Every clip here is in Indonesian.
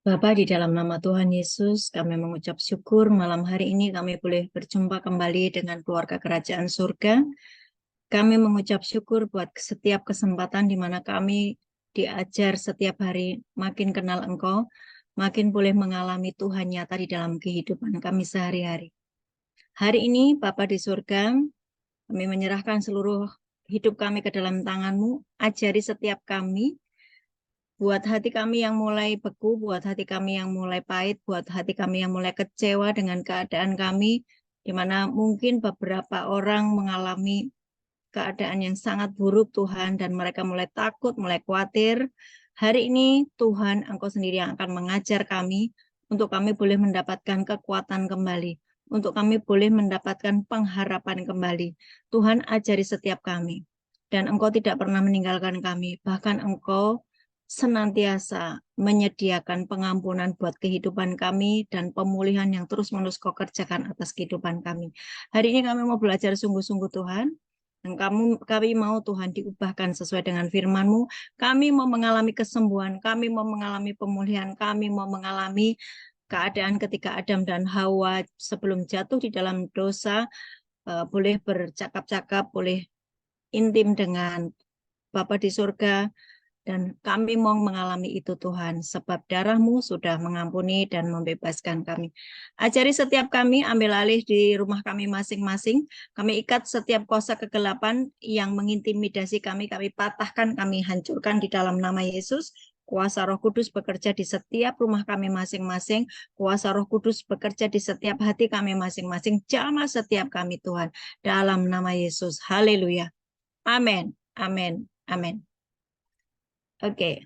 Bapa, di dalam nama Tuhan Yesus, kami mengucap syukur malam hari ini kami boleh berjumpa kembali dengan keluarga kerajaan surga. Kami mengucap syukur buat setiap kesempatan di mana kami diajar setiap hari makin kenal Engkau, makin boleh mengalami Tuhan nyata di dalam kehidupan kami sehari-hari. Hari ini, Bapa di surga, kami menyerahkan seluruh hidup kami ke dalam tangan-Mu. Ajari setiap kami, buat hati kami yang mulai beku, buat hati kami yang mulai pahit, buat hati kami yang mulai kecewa dengan keadaan kami, di mana mungkin beberapa orang mengalami keadaan yang sangat buruk, Tuhan, dan mereka mulai takut, mulai khawatir. Hari ini, Tuhan, Engkau sendiri yang akan mengajar kami, untuk kami boleh mendapatkan kekuatan kembali, untuk kami boleh mendapatkan pengharapan kembali. Tuhan, ajari setiap kami, dan Engkau tidak pernah meninggalkan kami, bahkan Engkau senantiasa menyediakan pengampunan buat kehidupan kami dan pemulihan yang terus-menerus Kau kerjakan atas kehidupan kami. Hari ini kami mau belajar sungguh-sungguh, Tuhan, dan kami mau Tuhan diubahkan sesuai dengan firman-Mu. Kami mau mengalami kesembuhan, kami mau mengalami pemulihan, kami mau mengalami keadaan ketika Adam dan Hawa sebelum jatuh di dalam dosa, boleh bercakap-cakap, boleh intim dengan Bapa di surga, dan kami mau mengalami itu Tuhan, sebab darah-Mu sudah mengampuni dan membebaskan kami. Ajari setiap kami, ambil alih di rumah kami masing-masing. Kami ikat setiap kuasa kegelapan yang mengintimidasi kami patahkan, kami hancurkan di dalam nama Yesus. Kuasa Roh Kudus bekerja di setiap rumah kami masing-masing. Kuasa Roh Kudus bekerja di setiap hati kami masing-masing. Jamah setiap kami Tuhan, dalam nama Yesus. Haleluya. Amin. Amin. Amin. Oke,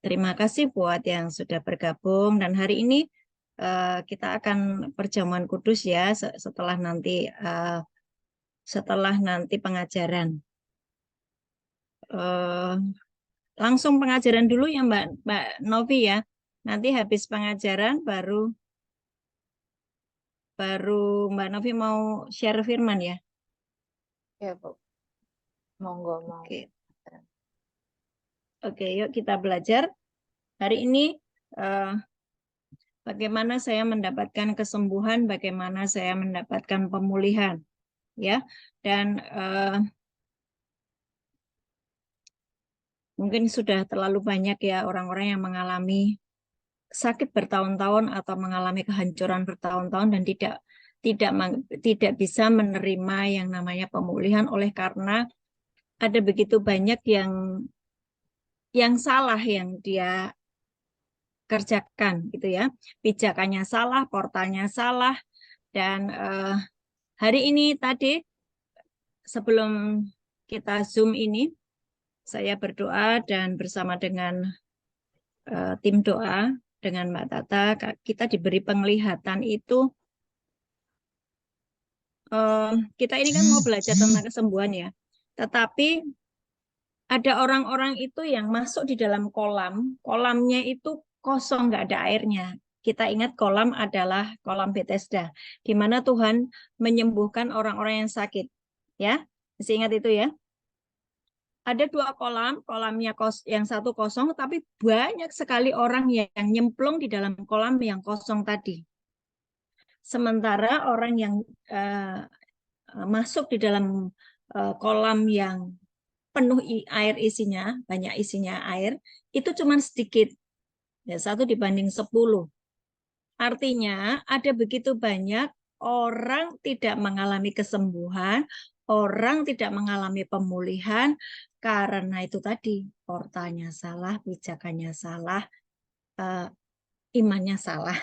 terima kasih buat yang sudah bergabung, dan hari ini kita akan perjamuan kudus ya, setelah nanti pengajaran. Langsung pengajaran dulu ya Mbak Novi ya. Nanti habis pengajaran baru Mbak Novi mau share firman ya. Ya, Bu. Monggo, mau. Oke, yuk kita belajar. Hari ini bagaimana saya mendapatkan kesembuhan, bagaimana saya mendapatkan pemulihan, ya. Dan mungkin sudah terlalu banyak ya orang-orang yang mengalami sakit bertahun-tahun atau mengalami kehancuran bertahun-tahun dan tidak bisa menerima yang namanya pemulihan, oleh karena ada begitu banyak yang salah yang dia kerjakan gitu ya. Pijakannya salah, portalnya salah, dan hari ini tadi sebelum kita Zoom ini saya berdoa dan bersama dengan tim doa dengan Mbak Tata, kita diberi penglihatan itu, kita ini kan mau belajar tentang kesembuhan ya, tetapi ada orang-orang itu yang masuk di dalam kolamnya itu kosong, nggak ada airnya. Kita ingat kolam adalah kolam Bethesda, di mana Tuhan menyembuhkan orang-orang yang sakit. Ya, masih ingat itu ya? Ada dua kolamnya yang satu kosong, tapi banyak sekali orang yang nyemplung di dalam kolam yang kosong tadi. Sementara orang yang masuk di dalam kolam yang penuh air isinya, banyak isinya air, itu cuma sedikit, ya 1 banding 10. Artinya ada begitu banyak orang tidak mengalami kesembuhan, orang tidak mengalami pemulihan, karena itu tadi, portalnya salah, pijakannya salah, imannya salah.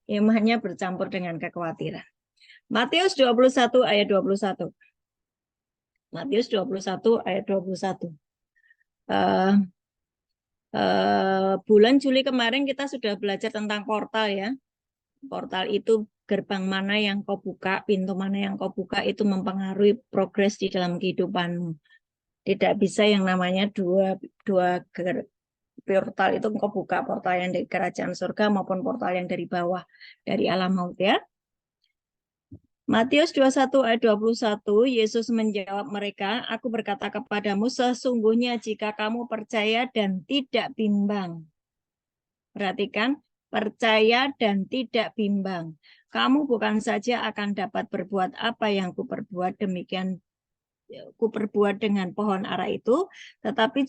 Imannya bercampur dengan kekhawatiran. Matius 21 ayat 21. Matius 21 ayat 21. Bulan Juli kemarin kita sudah belajar tentang portal ya. Portal itu gerbang mana yang kau buka, pintu mana yang kau buka, itu mempengaruhi progres di dalam kehidupanmu. Tidak bisa yang namanya dua portal itu engkau buka, portal yang dari kerajaan surga maupun portal yang dari bawah, dari alam maut ya. Matius 21 ayat 21, Yesus menjawab mereka, aku berkata kepadamu, sesungguhnya jika kamu percaya dan tidak bimbang. Perhatikan, percaya dan tidak bimbang. Kamu bukan saja akan dapat berbuat apa yang kuperbuat, demikian kuperbuat dengan pohon ara itu, tetapi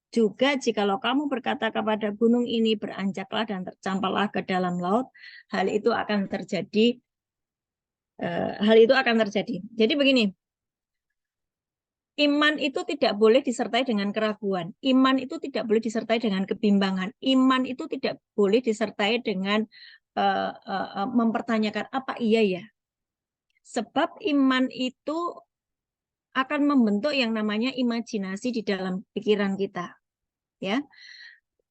juga jikalau kamu berkata kepada gunung ini, beranjaklah dan tercampaklah ke dalam laut, hal itu akan terjadi. Jadi begini, iman itu tidak boleh disertai dengan keraguan. Iman itu tidak boleh disertai dengan kebimbangan. Iman itu tidak boleh disertai dengan mempertanyakan apa iya ya. Sebab iman itu akan membentuk yang namanya imajinasi di dalam pikiran kita. Ya,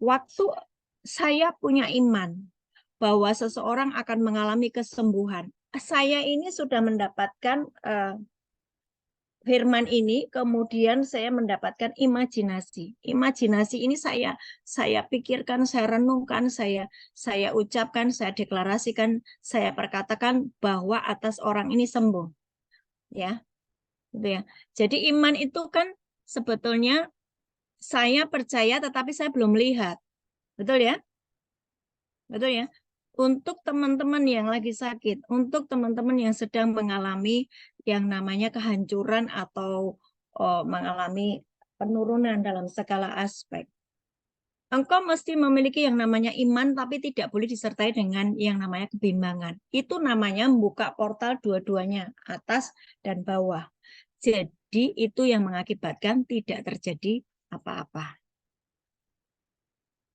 waktu saya punya iman bahwa seseorang akan mengalami kesembuhan, saya ini sudah mendapatkan firman ini, kemudian saya mendapatkan imajinasi. Imajinasi ini saya pikirkan, saya renungkan, saya ucapkan, saya deklarasikan, saya perkatakan bahwa atas orang ini sembuh. Ya, gitu ya. Jadi iman itu kan sebetulnya saya percaya tetapi saya belum melihat. Betul ya? Betul ya? Untuk teman-teman yang lagi sakit, untuk teman-teman yang sedang mengalami yang namanya kehancuran atau mengalami penurunan dalam segala aspek. Engkau mesti memiliki yang namanya iman, tapi tidak boleh disertai dengan yang namanya kebimbangan. Itu namanya membuka portal dua-duanya, atas dan bawah. Jadi itu yang mengakibatkan tidak terjadi apa-apa.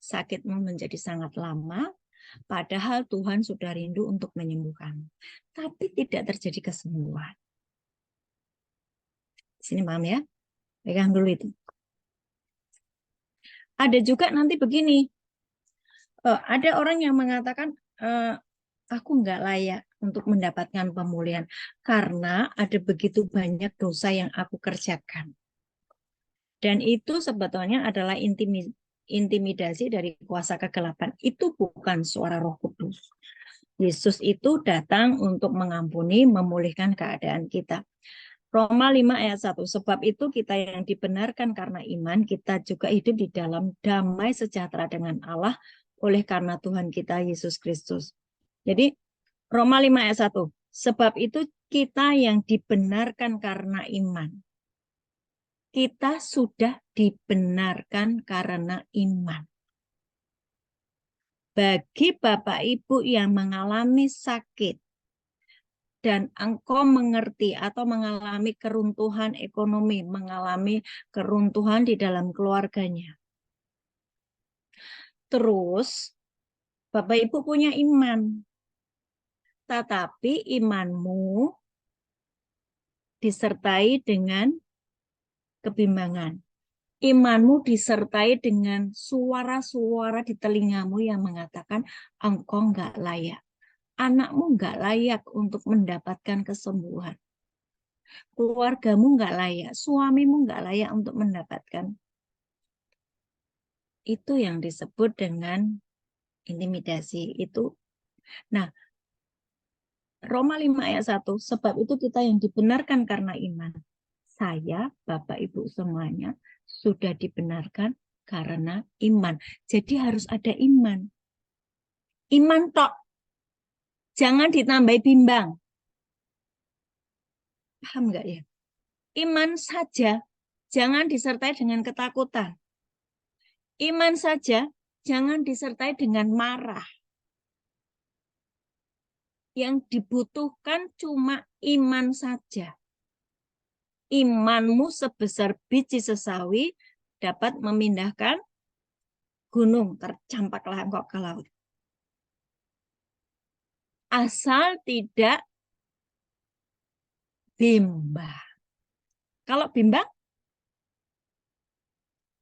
Sakitmu menjadi sangat lama, padahal Tuhan sudah rindu untuk menyembuhkan. Tapi tidak terjadi kesembuhan. Sini paham ya? Pegang dulu itu. Ada juga nanti begini. Ada orang yang mengatakan, aku nggak layak untuk mendapatkan pemulihan. Karena ada begitu banyak dosa yang aku kerjakan. Dan itu sebetulnya adalah intimidasi dari kuasa kegelapan. Itu bukan suara Roh Kudus. Yesus itu datang untuk mengampuni, memulihkan keadaan kita. Roma 5 ayat 1, sebab itu kita yang dibenarkan karena iman, kita juga hidup di dalam damai sejahtera dengan Allah oleh karena Tuhan kita Yesus Kristus. Jadi Roma 5 ayat 1, sebab itu kita yang dibenarkan karena iman. Kita sudah dibenarkan karena iman. Bagi Bapak Ibu yang mengalami sakit, dan engkau mengerti atau mengalami keruntuhan ekonomi, mengalami keruntuhan di dalam keluarganya. Terus, Bapak Ibu punya iman, tetapi imanmu disertai dengan kebimbangan. Imanmu disertai dengan suara-suara di telingamu yang mengatakan engkau nggak layak. Anakmu nggak layak untuk mendapatkan kesembuhan. Keluargamu nggak layak, suamimu nggak layak untuk mendapatkan. Itu yang disebut dengan intimidasi. Itu. Nah, Roma 5 ayat 1, sebab itu kita yang dibenarkan karena iman. Saya, Bapak Ibu semuanya, sudah dibenarkan karena iman. Jadi harus ada iman. Iman tok. Jangan ditambah bimbang. Paham nggak ya? Iman saja, jangan disertai dengan ketakutan. Iman saja, jangan disertai dengan marah. Yang dibutuhkan cuma iman saja. Imanmu sebesar biji sesawi dapat memindahkan gunung, tercampaklah engkau ke laut. Asal tidak bimbang. Kalau bimbang,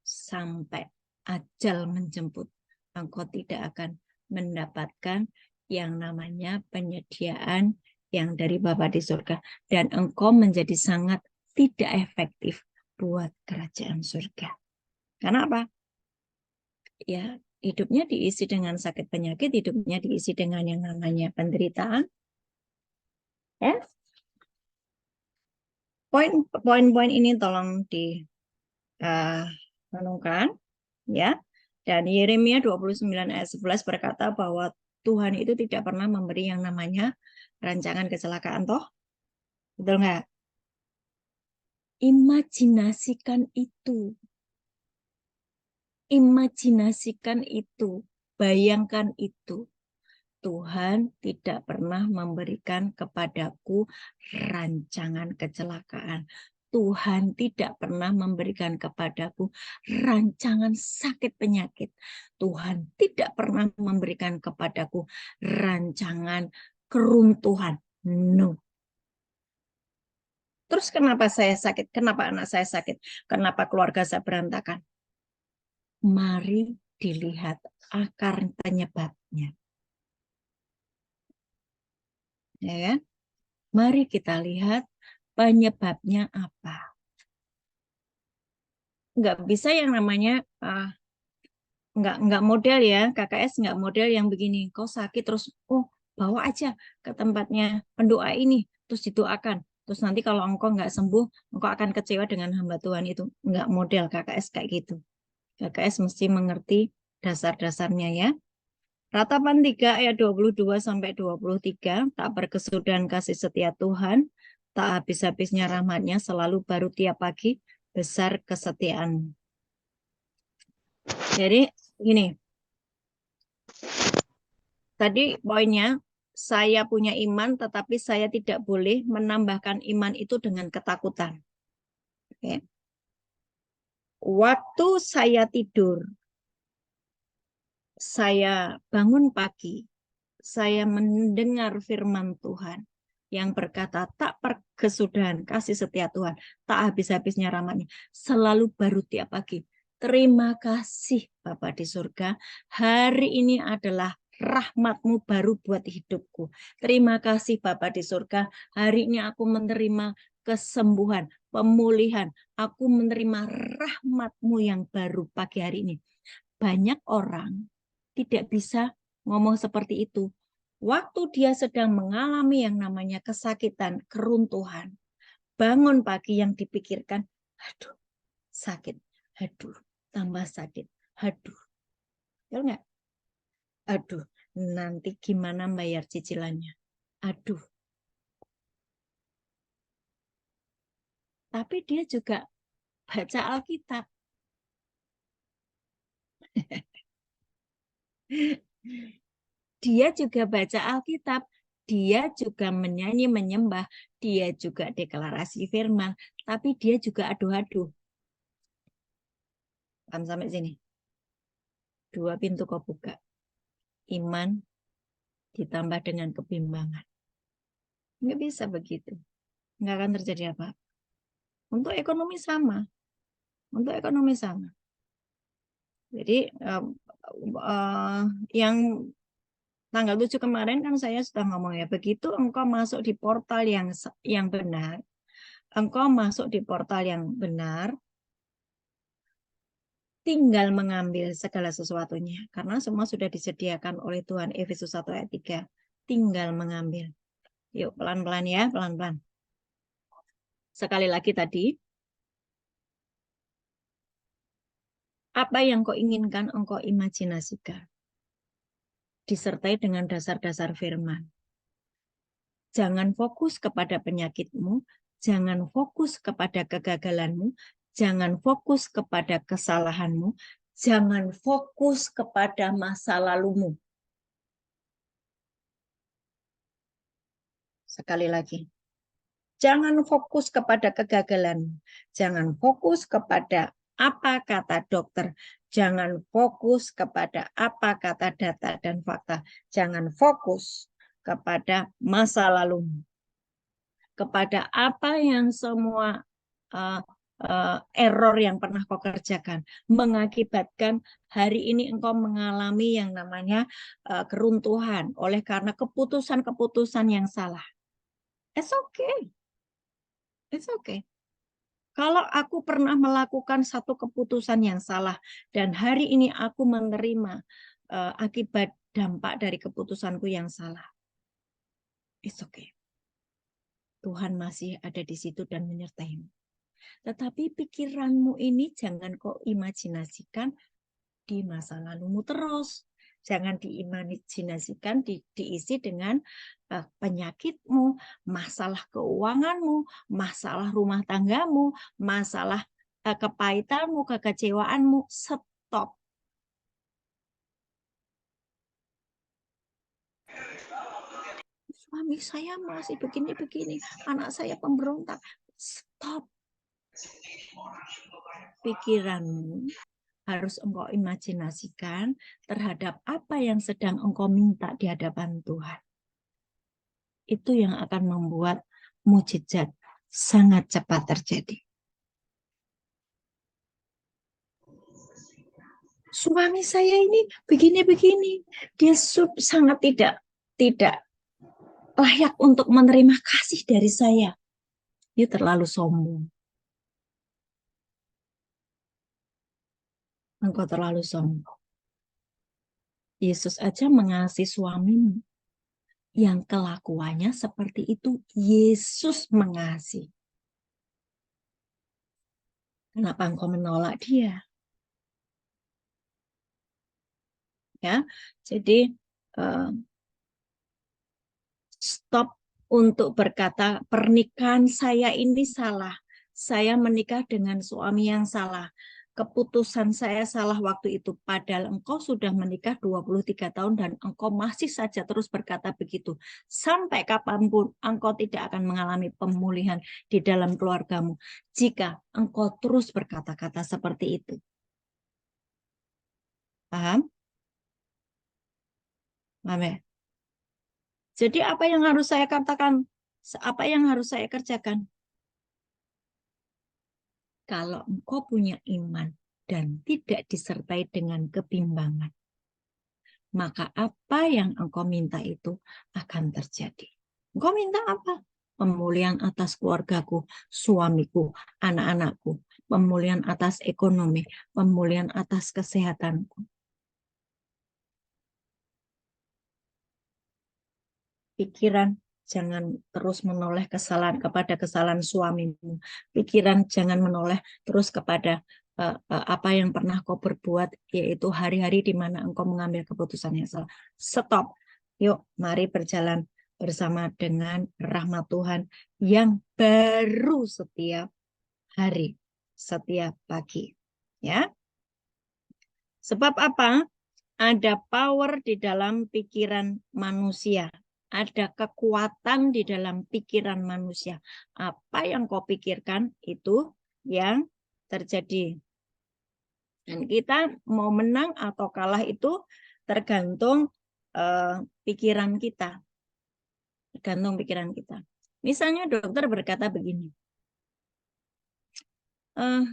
sampai ajal menjemput, engkau tidak akan mendapatkan yang namanya penyediaan yang dari Bapa di surga. Dan engkau menjadi sangat tidak efektif buat kerajaan surga. Karena apa? Ya, hidupnya diisi dengan sakit penyakit, hidupnya diisi dengan yang namanya penderitaan, Ya. Poin-poin ini tolong di renungkan, ya. Dan Yeremia 29 ayat 11 berkata bahwa Tuhan itu tidak pernah memberi yang namanya rancangan kecelakaan, toh? Betul nggak? Imajinasikan itu. Imajinasikan itu. Bayangkan itu. Tuhan tidak pernah memberikan kepadaku rancangan kecelakaan. Tuhan tidak pernah memberikan kepadaku rancangan sakit penyakit. Tuhan tidak pernah memberikan kepadaku rancangan keruntuhan. No. Terus kenapa saya sakit? Kenapa anak saya sakit? Kenapa keluarga saya berantakan? Mari dilihat akar penyebabnya. Ya kan? Mari kita lihat penyebabnya apa. Nggak bisa yang namanya nggak model ya, KKS nggak model yang begini. Kau sakit terus, bawa aja ke tempatnya pendoa ini, terus didoakan. Terus nanti kalau engkau nggak sembuh, engkau akan kecewa dengan hamba Tuhan itu. Nggak model KKS kayak gitu. KKS mesti mengerti dasar-dasarnya ya. Ratapan 3 ayat 22-23, tak berkesudahan kasih setia Tuhan, tak habis-habisnya rahmatnya, selalu baru tiap pagi, besar kesetiaan. Jadi gini, tadi poinnya, saya punya iman tetapi saya tidak boleh menambahkan iman itu dengan ketakutan. Oke. Waktu saya tidur, saya bangun pagi, saya mendengar firman Tuhan yang berkata, tak berkesudahan kasih setia Tuhan, tak habis-habisnya rahmatnya, selalu baru tiap pagi. Terima kasih Bapa di surga, hari ini adalah rahmat-Mu baru buat hidupku. Terima kasih Bapa di surga, hari ini aku menerima kesembuhan, pemulihan, aku menerima rahmat-Mu yang baru pagi hari ini. Banyak orang tidak bisa ngomong seperti itu. Waktu dia sedang mengalami yang namanya kesakitan, keruntuhan, bangun pagi yang dipikirkan, aduh, sakit, aduh, tambah sakit, aduh. Ya enggak? Aduh, nanti gimana bayar cicilannya? Aduh. Tapi dia juga baca Alkitab. Dia juga baca Alkitab, dia juga menyanyi, menyembah, dia juga deklarasi firman, tapi dia juga aduh-aduh. Paham sampai sini? Dua pintu kau buka. Iman ditambah dengan kebimbangan. Nggak bisa begitu. Nggak akan terjadi apa. Untuk ekonomi sama. Untuk ekonomi sama. Jadi yang tanggal 7 kemarin kan saya sudah ngomong ya, begitu engkau masuk di portal yang benar, engkau masuk di portal yang benar, tinggal mengambil segala sesuatunya. Karena semua sudah disediakan oleh Tuhan. Efesus 1 ayat 3. Tinggal mengambil. Yuk pelan-pelan ya, pelan-pelan. Sekali lagi tadi, apa yang kau inginkan engkau imajinasikan. Disertai dengan dasar-dasar firman. Jangan fokus kepada penyakitmu, jangan fokus kepada kegagalanmu, jangan fokus kepada kesalahanmu, jangan fokus kepada masa lalumu. Sekali lagi. Jangan fokus kepada kegagalan. Jangan fokus kepada apa kata dokter. Jangan fokus kepada apa kata data dan fakta. Jangan fokus kepada masa lalu. Kepada apa yang semua error yang pernah kau kerjakan. Mengakibatkan hari ini engkau mengalami yang namanya keruntuhan. Oleh karena keputusan-keputusan yang salah. It's okay. It's okay. Kalau aku pernah melakukan satu keputusan yang salah dan hari ini aku menerima akibat dampak dari keputusanku yang salah, it's okay. Tuhan masih ada di situ dan menyertaimu. Tetapi pikiranmu ini jangan kau imajinasikan di masa lalumu terus. Jangan diimajinasikan diisi dengan penyakitmu, masalah keuanganmu, masalah rumah tanggamu, masalah kepahitanmu, kekecewaanmu. Stop. Suami saya masih begini-begini, anak saya pemberontak. Stop. Pikiranmu harus engkau imajinasikan terhadap apa yang sedang engkau minta di hadapan Tuhan. Itu yang akan membuat mujizat sangat cepat terjadi. Suami saya ini begini-begini, dia sangat tidak layak untuk menerima kasih dari saya. Dia terlalu sombong. Engkau terlalu sombong. Yesus aja mengasihi suamimu yang kelakuannya seperti itu. Yesus mengasihi. Kenapa engkau menolak dia? Ya, jadi stop untuk berkata pernikahan saya ini salah. Saya menikah dengan suami yang salah. Keputusan saya salah waktu itu. Padahal engkau sudah menikah 23 tahun dan engkau masih saja terus berkata begitu. Sampai kapanpun engkau tidak akan mengalami pemulihan di dalam keluargamu. Jika engkau terus berkata-kata seperti itu. Paham? Paham? Jadi apa yang harus saya katakan? Apa yang harus saya kerjakan? Kalau engkau punya iman dan tidak disertai dengan kebimbangan, maka apa yang engkau minta itu akan terjadi. Engkau minta apa? Pemulihan atas keluargaku, suamiku, anak-anakku, pemulihan atas ekonomi, pemulihan atas kesehatanku. Pikiran jangan terus menoleh kepada kesalahan suamimu. Pikiran jangan menoleh terus kepada apa yang pernah kau berbuat, yaitu hari-hari di mana engkau mengambil keputusan yang salah. Stop. Yuk, mari berjalan bersama dengan rahmat Tuhan yang baru setiap hari, setiap pagi. Ya. Sebab apa? Ada power di dalam pikiran manusia. Ada kekuatan di dalam pikiran manusia. Apa yang kau pikirkan itu yang terjadi. Dan kita mau menang atau kalah itu tergantung pikiran kita. Tergantung pikiran kita. Misalnya dokter berkata begini.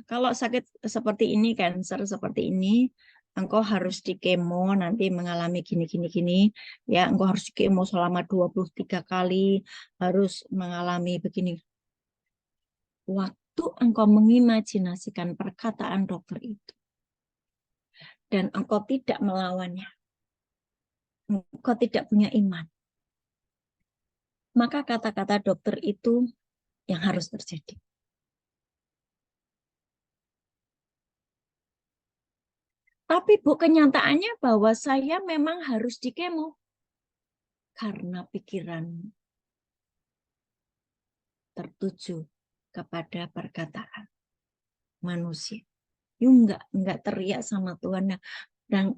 Kalau sakit seperti ini, kanker seperti ini, engkau harus di kemo, nanti mengalami gini. Ya, engkau harus di kemo selama 23 kali, harus mengalami begini. Waktu engkau mengimajinasikan perkataan dokter itu, dan engkau tidak melawannya, engkau tidak punya iman, maka kata-kata dokter itu yang harus terjadi. Tapi kenyataannya bahwa saya memang harus di kemo. Karena pikiran tertuju kepada perkataan manusia. Yuk enggak teriak sama Tuhan dan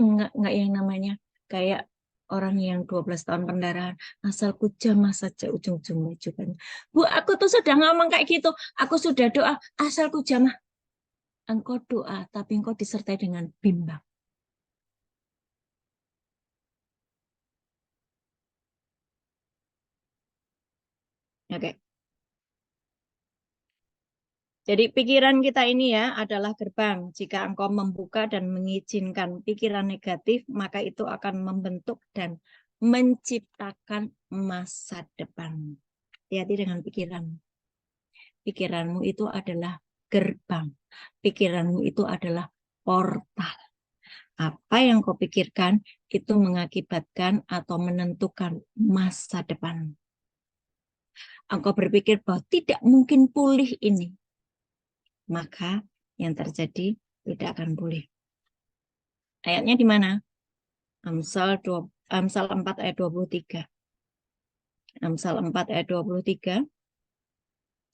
enggak yang namanya kayak orang yang 12 tahun pendarahan, asalku jamah saja ujung-ujungnya juga. Bu, aku tuh sudah ngomong kayak gitu, aku sudah doa, asalku jamah. Engkau doa, tapi engkau disertai dengan bimbang. Oke. Jadi pikiran kita ini ya adalah gerbang. Jika engkau membuka dan mengizinkan pikiran negatif, maka itu akan membentuk dan menciptakan masa depan. Hati-hati dengan pikiran. Pikiranmu itu adalah gerbang. Pikiranmu itu adalah portal. Apa yang kau pikirkan itu mengakibatkan atau menentukan masa depan. engkau berpikir bahwa tidak mungkin pulih ini, maka yang terjadi tidak akan pulih. Ayatnya di mana? Amsal 4 ayat 23. Amsal 4 ayat 23.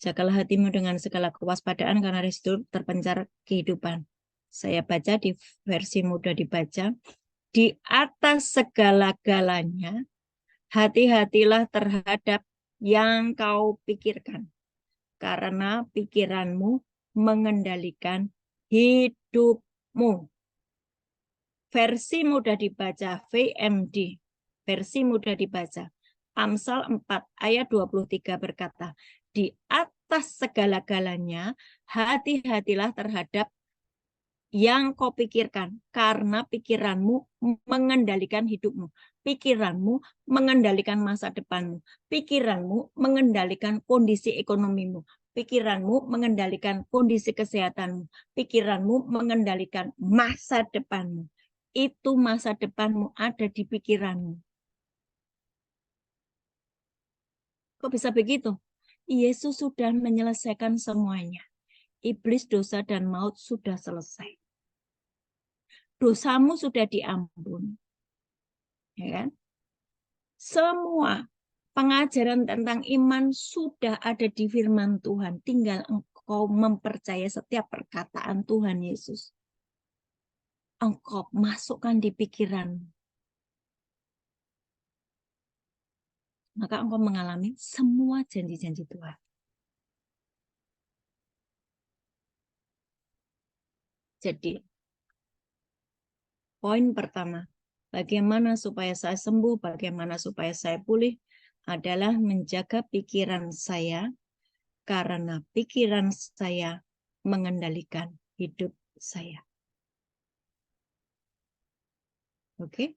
Jagalah hatimu dengan segala kewaspadaan karena dari situ terpencar kehidupan. Saya baca di versi mudah dibaca. Di atas segala-galanya, hati-hatilah terhadap yang kau pikirkan. Karena pikiranmu mengendalikan hidupmu. Versi mudah dibaca, VMD. Versi mudah dibaca. Amsal 4 ayat 23 berkata, di atas segala-galanya, hati-hatilah terhadap yang kau pikirkan, karena pikiranmu mengendalikan hidupmu. Pikiranmu mengendalikan masa depanmu. Pikiranmu mengendalikan kondisi ekonomimu. Pikiranmu mengendalikan kondisi kesehatanmu. Pikiranmu mengendalikan masa depanmu. Itu masa depanmu ada di pikiranmu. Kok bisa begitu? Yesus sudah menyelesaikan semuanya. Iblis, dosa, dan maut sudah selesai. Dosamu sudah diampuni. Ya kan? Semua pengajaran tentang iman sudah ada di firman Tuhan. Tinggal engkau mempercayai setiap perkataan Tuhan Yesus. Engkau masukkan di pikiran. Maka engkau mengalami semua janji-janji Tuhan. Jadi, poin pertama, bagaimana supaya saya sembuh, bagaimana supaya saya pulih, adalah menjaga pikiran saya, karena pikiran saya mengendalikan hidup saya. Oke?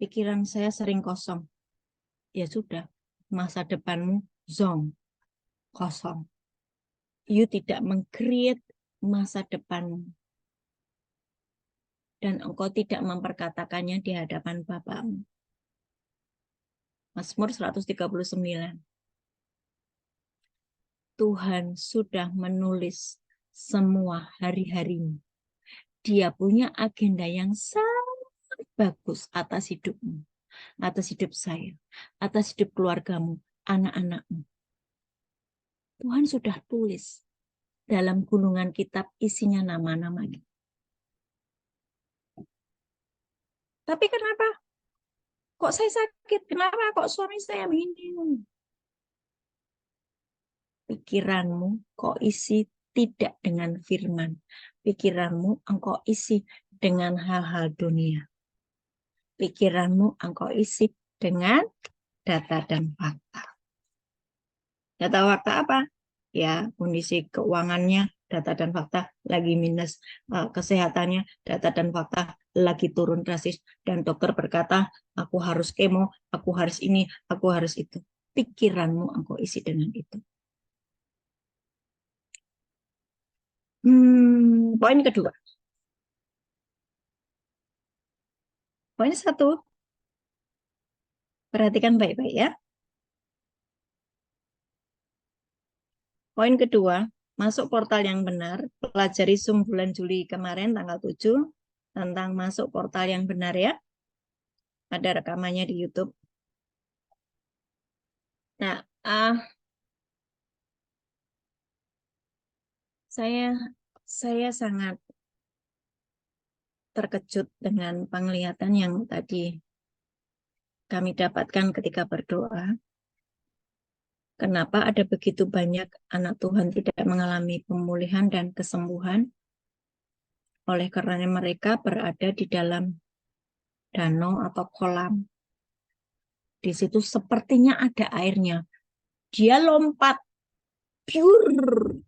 Pikiran saya sering kosong. Ya sudah, masa depanmu zong, kosong. You tidak meng-create masa depanmu. Dan engkau tidak memperkatakannya di hadapan Bapamu. Mazmur 139. Tuhan sudah menulis semua hari-harimu. Dia punya agenda yang sangat bagus atas hidupmu, atas hidup saya, atas hidup keluargamu, anak-anakmu. Tuhan sudah tulis dalam gunungan kitab isinya nama-nama. Tapi kenapa? Kok saya sakit? Kenapa kok suami saya begini? Pikiranmu kok isi tidak dengan firman. Pikiranmu engkau isi dengan hal-hal dunia. Pikiranmu engkau isi dengan data dan fakta. Data fakta apa? Ya, kondisi keuangannya, data dan fakta lagi minus, kesehatannya, data dan fakta lagi turun drastis, dan dokter berkata, aku harus kemo, aku harus ini, aku harus itu. Pikiranmu engkau isi dengan itu. Poin kedua. Poin satu. Perhatikan baik-baik ya. Poin kedua, masuk portal yang benar. Pelajari Zoom bulan Juli kemarin tanggal 7 tentang masuk portal yang benar ya. Ada rekamannya di YouTube. Nah, saya sangat terkejut dengan penglihatan yang tadi kami dapatkan ketika berdoa. Kenapa ada begitu banyak anak Tuhan tidak mengalami pemulihan dan kesembuhan? Oleh karena mereka berada di dalam danau atau kolam. Di situ sepertinya ada airnya. Dia lompat, pure.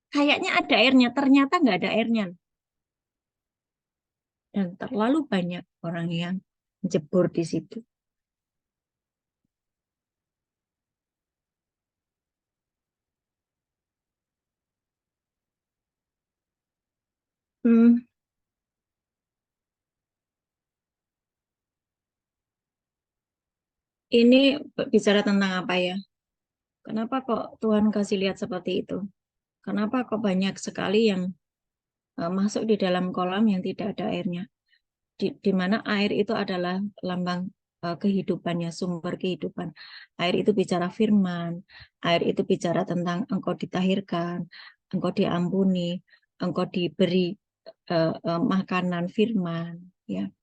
Kayaknya ada airnya, ternyata nggak ada airnya. Dan terlalu banyak orang yang jebur di situ. Hmm, Ini bicara tentang apa ya? Kenapa kok Tuhan kasih lihat seperti itu? Kenapa kok banyak sekali yang masuk di dalam kolam yang tidak ada airnya? Di mana air itu adalah lambang kehidupannya, sumber kehidupan. Air itu bicara firman, air itu bicara tentang engkau ditahirkan, engkau diampuni, engkau diberi makanan firman, ya.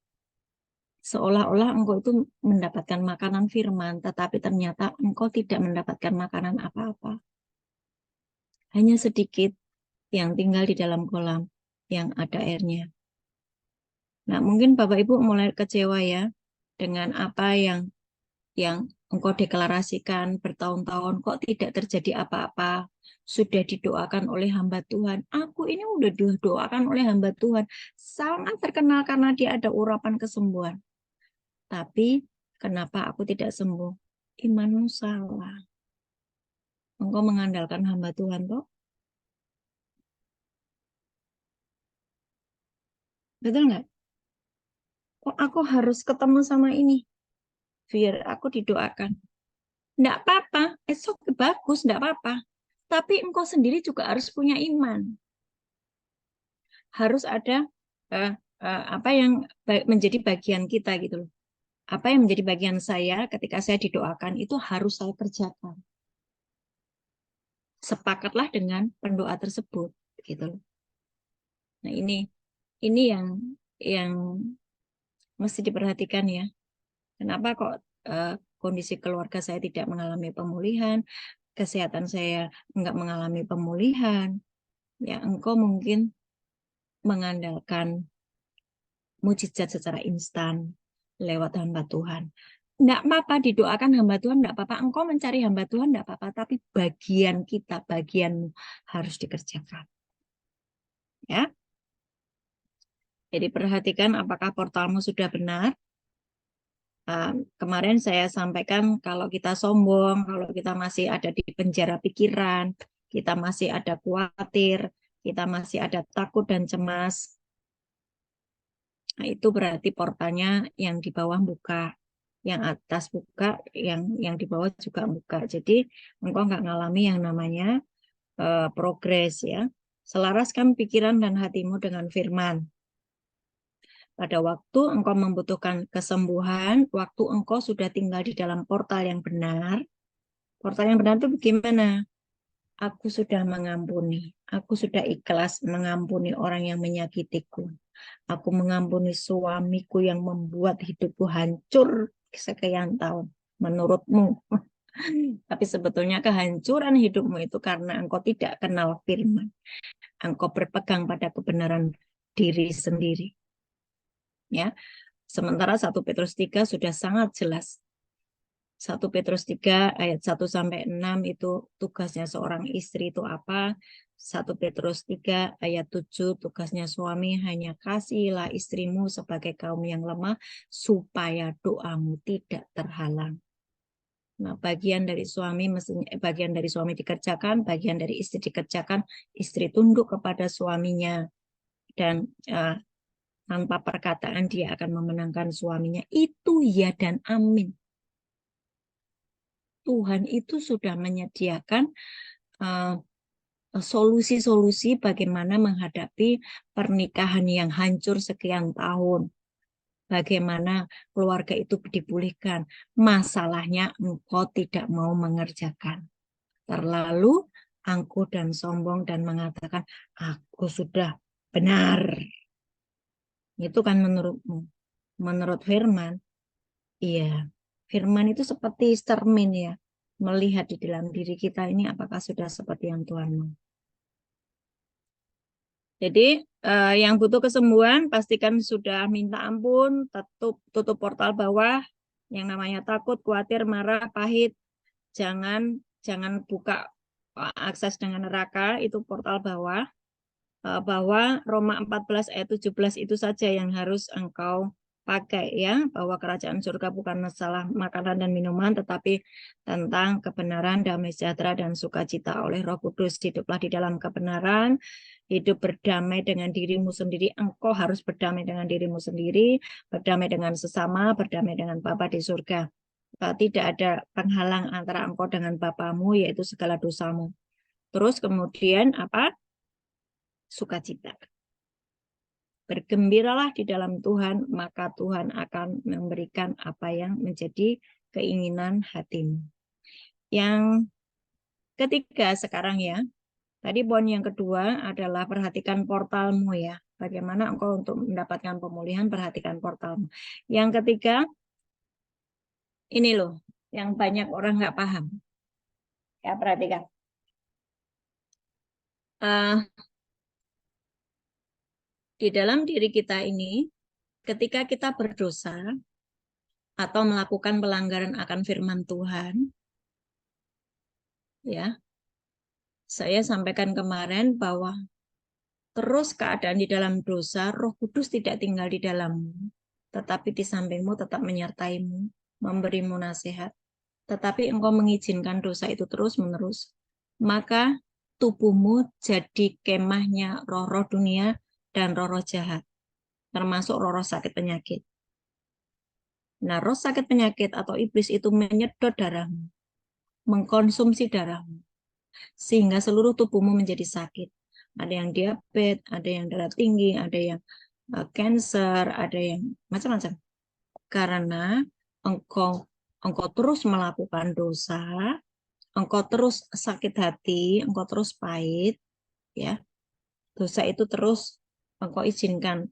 Seolah-olah engkau itu mendapatkan makanan firman, tetapi ternyata engkau tidak mendapatkan makanan apa-apa. Hanya sedikit yang tinggal di dalam kolam yang ada airnya. Nah, mungkin Bapak Ibu mulai kecewa ya dengan apa yang engkau deklarasikan bertahun-tahun kok tidak terjadi apa-apa. Sudah didoakan oleh hamba Tuhan. Aku ini udah didoakan oleh hamba Tuhan. Sangat terkenal karena dia ada urapan kesembuhan. Tapi kenapa aku tidak sembuh? Imanmu salah. Engkau mengandalkan hamba Tuhan toh? Betul nggak? Kok aku harus ketemu sama ini? Biar aku didoakan. Nggak apa-apa, esok bagus, nggak apa-apa. Tapi engkau sendiri juga harus punya iman. Harus ada apa yang menjadi bagian kita gitu loh. Apa yang menjadi bagian saya ketika saya didoakan itu harus saya kerjakan. Sepakatlah dengan pendoa tersebut gitu loh. Nah, ini yang mesti diperhatikan ya. Kenapa kok kondisi keluarga saya tidak mengalami pemulihan, kesehatan saya enggak mengalami pemulihan? Ya, engkau mungkin mengandalkan mujizat secara instan lewat hamba Tuhan. Enggak apa-apa didoakan hamba Tuhan, enggak apa-apa. Engkau mencari hamba Tuhan, enggak apa-apa. Tapi bagian kita, bagianmu harus dikerjakan. Ya, jadi perhatikan apakah portalmu sudah benar. Kemarin saya sampaikan kalau kita sombong, kalau kita masih ada di penjara pikiran, kita masih ada khawatir, kita masih ada takut dan cemas, nah, itu berarti portalnya yang di bawah buka, yang atas buka, yang di bawah juga buka. Jadi engkau nggak ngalami yang namanya progres ya. Selaraskan pikiran dan hatimu dengan firman. Pada waktu engkau membutuhkan kesembuhan, waktu engkau sudah tinggal di dalam portal yang benar itu bagaimana? Aku sudah mengampuni, aku sudah ikhlas mengampuni orang yang menyakitiku. Aku mengampuni suamiku yang membuat hidupku hancur sekian tahun. Menurutmu, tapi sebetulnya kehancuran hidupmu itu karena engkau tidak kenal firman. Engkau berpegang pada kebenaran diri sendiri. Ya, sementara 1 Petrus 3 sudah sangat jelas. 1 Petrus 3 ayat 1 sampai 6 itu tugasnya seorang istri itu apa? 1 Petrus 3 ayat 7 tugasnya suami hanya kasihilah istrimu sebagai kaum yang lemah supaya doamu tidak terhalang. Nah, bagian dari suami dikerjakan, bagian dari istri dikerjakan, istri tunduk kepada suaminya dan tanpa perkataan dia akan memenangkan suaminya. Itu ya dan amin. Tuhan itu sudah menyediakan solusi-solusi bagaimana menghadapi pernikahan yang hancur sekian tahun. Bagaimana keluarga itu dipulihkan. Masalahnya engkau tidak mau mengerjakan. Terlalu angkuh dan sombong dan mengatakan, aku sudah benar. Itu kan menurutmu. Menurut firman, iya. Firman itu seperti cermin ya. Melihat di dalam diri kita ini apakah sudah seperti yang Tuhan mau. Jadi yang butuh kesembuhan pastikan sudah minta ampun, tutup portal bawah, yang namanya takut, khawatir, marah, pahit, jangan buka akses dengan neraka, itu portal bawah. Bahwa Roma 14 ayat 17 itu saja yang harus engkau pakai ya, bahwa kerajaan surga bukan masalah makanan dan minuman, tetapi tentang kebenaran, damai sejahtera, dan sukacita oleh Roh Kudus. Hiduplah di dalam kebenaran, hidup berdamai dengan dirimu sendiri. Engkau harus berdamai dengan dirimu sendiri, berdamai dengan sesama, berdamai dengan Bapa di surga. tidak ada penghalang antara engkau dengan Bapamu, yaitu segala dosamu. Terus kemudian apa? Sukacita. Bergembiralah di dalam Tuhan, maka Tuhan akan memberikan apa yang menjadi keinginan hatimu. Yang ketiga sekarang ya, tadi poin yang kedua adalah perhatikan portalmu ya. Bagaimana engkau untuk mendapatkan pemulihan, perhatikan portalmu. Yang ketiga, ini loh, yang banyak orang nggak paham. Ya, perhatikan. Di dalam diri kita ini, ketika kita berdosa atau melakukan pelanggaran akan firman Tuhan, ya, saya sampaikan kemarin bahwa terus keadaan di dalam dosa, Roh Kudus tidak tinggal di dalammu, tetapi di sampingmu tetap menyertaimu, memberimu nasihat. Tetapi engkau mengizinkan dosa itu terus-menerus, maka tubuhmu jadi kemahnya roh-roh dunia dan roh-roh jahat, termasuk roh-roh sakit penyakit. Nah, roh sakit penyakit atau iblis itu menyedot darahmu, mengkonsumsi darahmu, sehingga seluruh tubuhmu menjadi sakit. Ada yang diabetes, ada yang darah tinggi, ada yang cancer, ada yang macam-macam. Karena engkau terus melakukan dosa, engkau terus sakit hati, engkau terus pahit, ya. Dosa itu terus engkau izinkan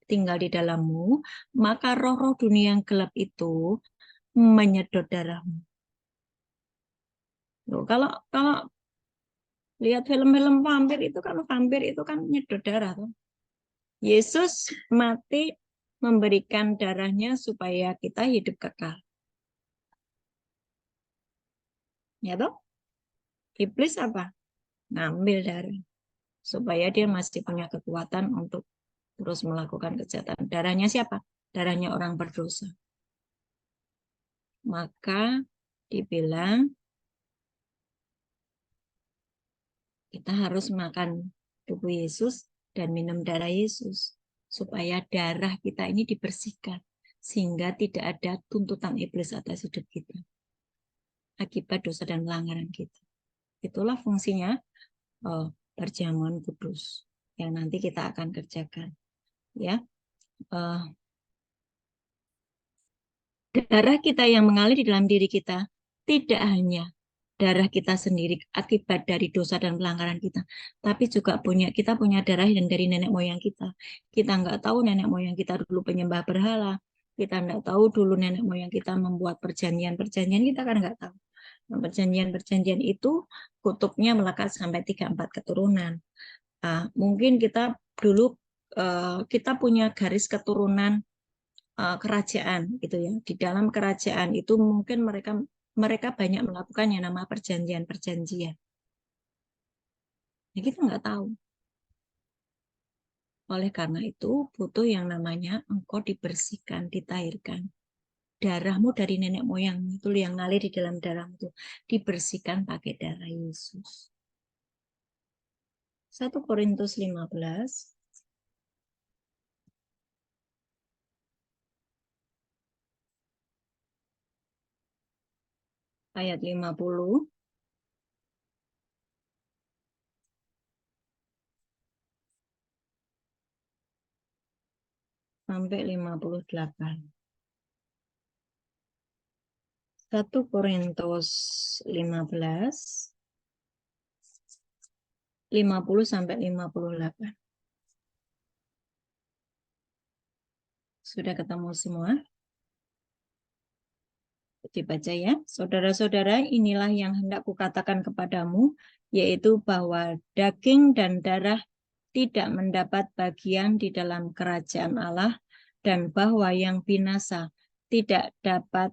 tinggal di dalammu, maka roh-roh dunia yang gelap itu menyedot darahmu. Loh, kalau lihat film-film vampir itu kan nyedot darah tuh. Yesus mati memberikan darahnya supaya kita hidup kekal. Ya toh? Iblis apa? Ngambil darah supaya dia masih punya kekuatan untuk terus melakukan kejahatan. Darahnya siapa? Darahnya orang berdosa. Maka dibilang kita harus makan tubuh Yesus dan minum darah Yesus supaya darah kita ini dibersihkan sehingga tidak ada tuntutan iblis atas hidup kita akibat dosa dan pelanggaran kita. Itulah fungsinya perjamuan kudus yang nanti kita akan kerjakan. Ya, darah kita yang mengalir di dalam diri kita tidak hanya darah kita sendiri akibat dari dosa dan pelanggaran kita, tapi juga kita punya darah yang dari nenek moyang kita. Kita nggak tahu nenek moyang kita dulu penyembah berhala, kita nggak tahu dulu nenek moyang kita membuat perjanjian-perjanjian, kita kan nggak tahu. Nah, perjanjian-perjanjian itu kutubnya melekat sampai 3-4 keturunan. Mungkin kita dulu kita punya garis keturunan kerajaan gitu ya. Di dalam kerajaan itu mungkin mereka banyak melakukan yang nama perjanjian-perjanjian. Ya, kita nggak tahu. Oleh karena itu butuh yang namanya engkau dibersihkan, ditahirkan. Darahmu dari nenek moyang itu yang ngalir di dalam darahmu itu dibersihkan pakai darah Yesus. 1 Korintus 15 ayat 50 sampai 58. 1 Korintus 15 50 sampai 58. Sudah ketemu semua? Dibaca ya. Saudara-saudara, inilah yang hendak kukatakan kepadamu, yaitu bahwa daging dan darah tidak mendapat bagian di dalam kerajaan Allah, dan bahwa yang binasa tidak dapat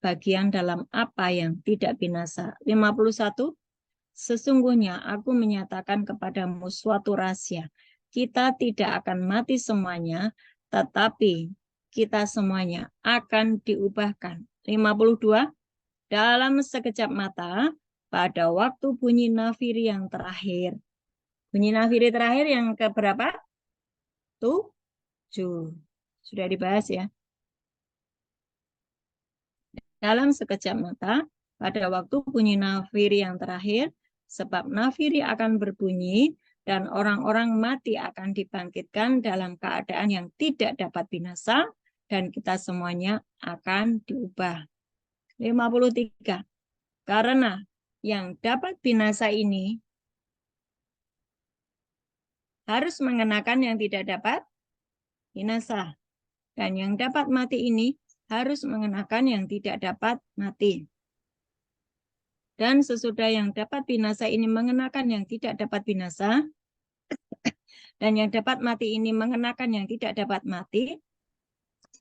bagian dalam apa yang tidak binasa. 51. Sesungguhnya aku menyatakan kepadamu suatu rahasia. Kita tidak akan mati semuanya, tetapi kita semuanya akan diubahkan. 52. Dalam sekejap mata, pada waktu bunyi nafiri yang terakhir. Bunyi nafiri terakhir yang keberapa? 7. Sudah dibahas ya. dalam sekejap mata, pada waktu bunyi nafiri yang terakhir, sebab nafiri akan berbunyi dan orang-orang mati akan dibangkitkan dalam keadaan yang tidak dapat binasa dan kita semuanya akan diubah. 53. Karena yang dapat binasa ini harus mengenakan yang tidak dapat binasa. Dan yang dapat mati ini harus mengenakan yang tidak dapat mati. Dan sesudah yang dapat binasa ini mengenakan yang tidak dapat binasa, dan yang dapat mati ini mengenakan yang tidak dapat mati,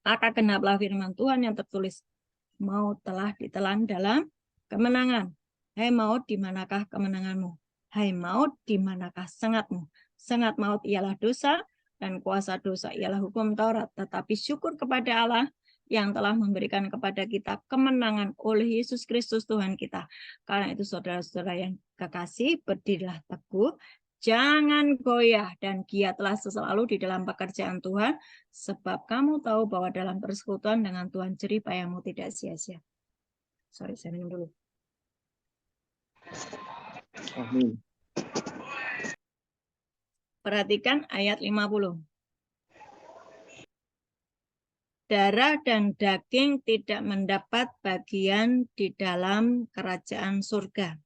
maka genaplah firman Tuhan yang tertulis, maut telah ditelan dalam kemenangan. Hai maut, di manakah kemenanganmu? Hai maut, di manakah sengatmu? Sengat maut ialah dosa, dan kuasa dosa ialah hukum Taurat. Tetapi syukur kepada Allah yang telah memberikan kepada kita kemenangan oleh Yesus Kristus Tuhan kita. Karena itu saudara-saudara yang kekasih, berdirilah teguh, jangan goyah dan giatlah selalu di dalam pekerjaan Tuhan, sebab kamu tahu bahwa dalam persekutuan dengan Tuhan jerih payahmu tidak sia-sia. Sorry, saya minum dulu. Amin. Perhatikan ayat 50. Darah dan daging tidak mendapat bagian di dalam kerajaan surga.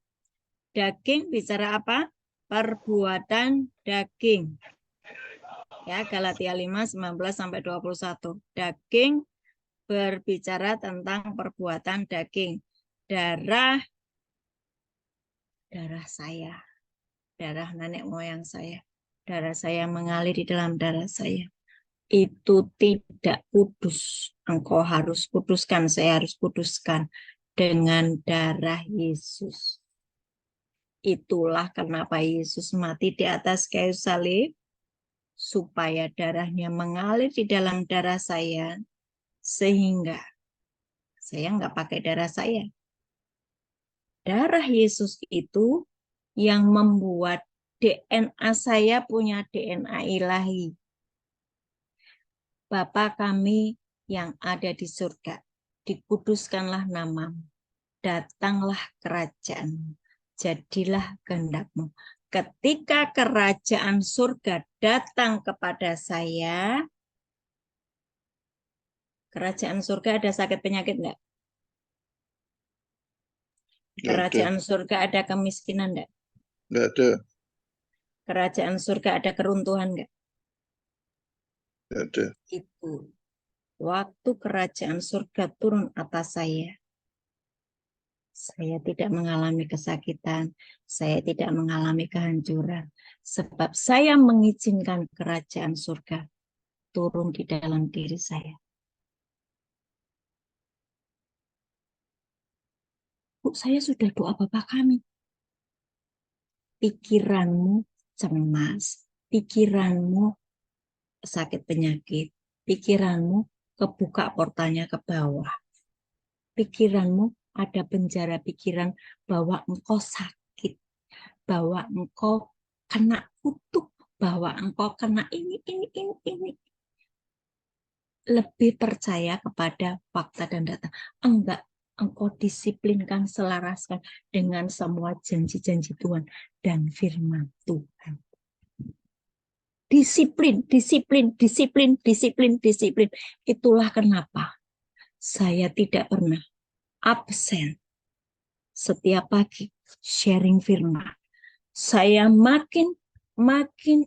Daging bicara apa? Perbuatan daging. Ya, Galatia 5, 19-21. Daging berbicara tentang perbuatan daging. Darah saya. Darah nenek moyang saya. Darah saya mengalir di dalam darah saya. Itu tidak kudus. Engkau harus kuduskan, saya harus kuduskan dengan darah Yesus. Itulah kenapa Yesus mati di atas kayu salib, supaya darahnya mengalir di dalam darah saya, sehingga saya nggak pakai darah saya. Darah Yesus itu yang membuat DNA saya punya DNA ilahi. Bapa kami yang ada di surga, dikuduskanlah namamu, datanglah kerajaan, jadilah kehendakmu. Ketika kerajaan surga datang kepada saya, kerajaan surga ada sakit penyakit enggak? Kerajaan surga ada kemiskinan enggak? Enggak ada. Kerajaan surga ada keruntuhan enggak? Enggak ada. Itu waktu kerajaan surga turun atas saya tidak mengalami kesakitan, saya tidak mengalami kehancuran, sebab saya mengizinkan kerajaan surga turun di dalam diri saya. Bu, saya sudah doa Bapa kami. Pikiranmu cemas, pikiranmu sakit penyakit, pikiranmu kebuka portalnya ke bawah. Pikiranmu ada penjara pikiran bahwa engkau sakit, bahwa engkau kena kutuk, bahwa engkau kena ini. Lebih percaya kepada fakta dan data. Enggak, engkau disiplinkan, selaraskan dengan semua janji-janji Tuhan dan firman Tuhan. Disiplin. Itulah kenapa saya tidak pernah absen setiap pagi sharing firman. Saya makin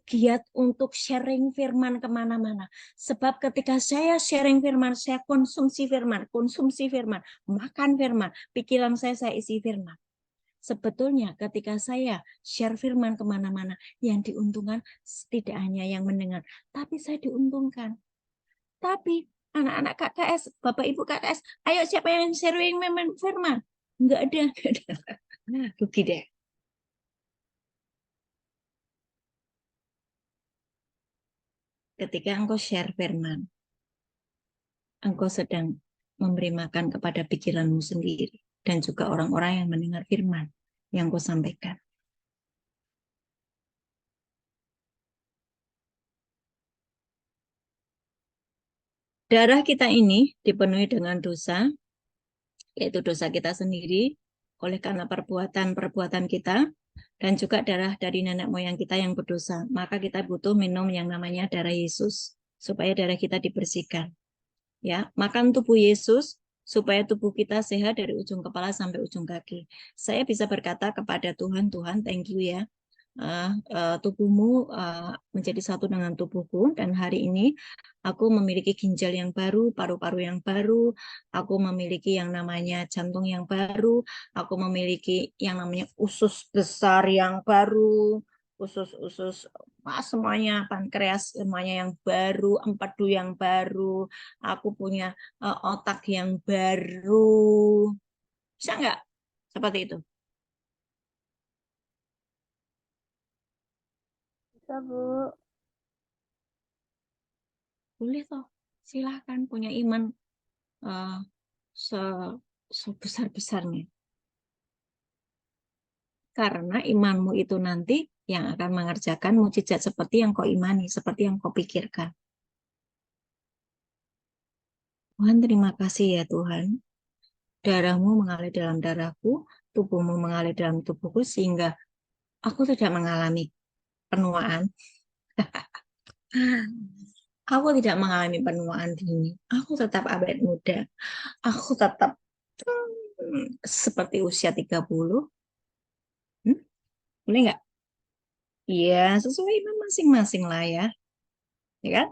giat untuk sharing firman kemana-mana. Sebab ketika saya sharing firman, saya konsumsi firman, makan firman, pikiran saya isi firman. Sebetulnya ketika saya share firman kemana-mana, yang diuntungkan tidak hanya yang mendengar, tapi saya diuntungkan. Tapi anak-anak KKS, Bapak Ibu KKS, ayo siapa yang sharing firman? Enggak ada. Rugi deh. Ketika engkau share firman, engkau sedang memberi makan kepada pikiranmu sendiri dan juga orang-orang yang mendengar firman yang kau sampaikan. Darah kita ini dipenuhi dengan dosa, yaitu dosa kita sendiri, oleh karena perbuatan-perbuatan kita, dan juga darah dari nenek moyang kita yang berdosa. Maka kita butuh minum yang namanya darah Yesus, supaya darah kita dibersihkan. Ya, makan tubuh Yesus, supaya tubuh kita sehat dari ujung kepala sampai ujung kaki. Saya bisa berkata kepada Tuhan, Tuhan, thank you ya. Tubuhmu menjadi satu dengan tubuhku, dan hari ini aku memiliki ginjal yang baru, paru-paru yang baru, aku memiliki yang namanya jantung yang baru, aku memiliki yang namanya usus besar yang baru, usus-usus semuanya, pankreas semuanya yang baru, empedu yang baru, aku punya otak yang baru. Bisa nggak seperti itu? Bisa, Bu. Boleh toh, silahkan punya iman sebesar-besarnya. Karena imanmu itu nanti yang akan mengerjakan mukjizat seperti yang kau imani, seperti yang kau pikirkan. Tuhan, terima kasih ya Tuhan. Darahmu mengalir dalam darahku, tubuhmu mengalir dalam tubuhku, sehingga aku tidak mengalami penuaan. Aku tidak mengalami penuaan dini. Aku tetap awet muda. Aku tetap seperti usia 30. Boleh nggak? Iya, sesuai iman masing-masing lah ya. Ya kan?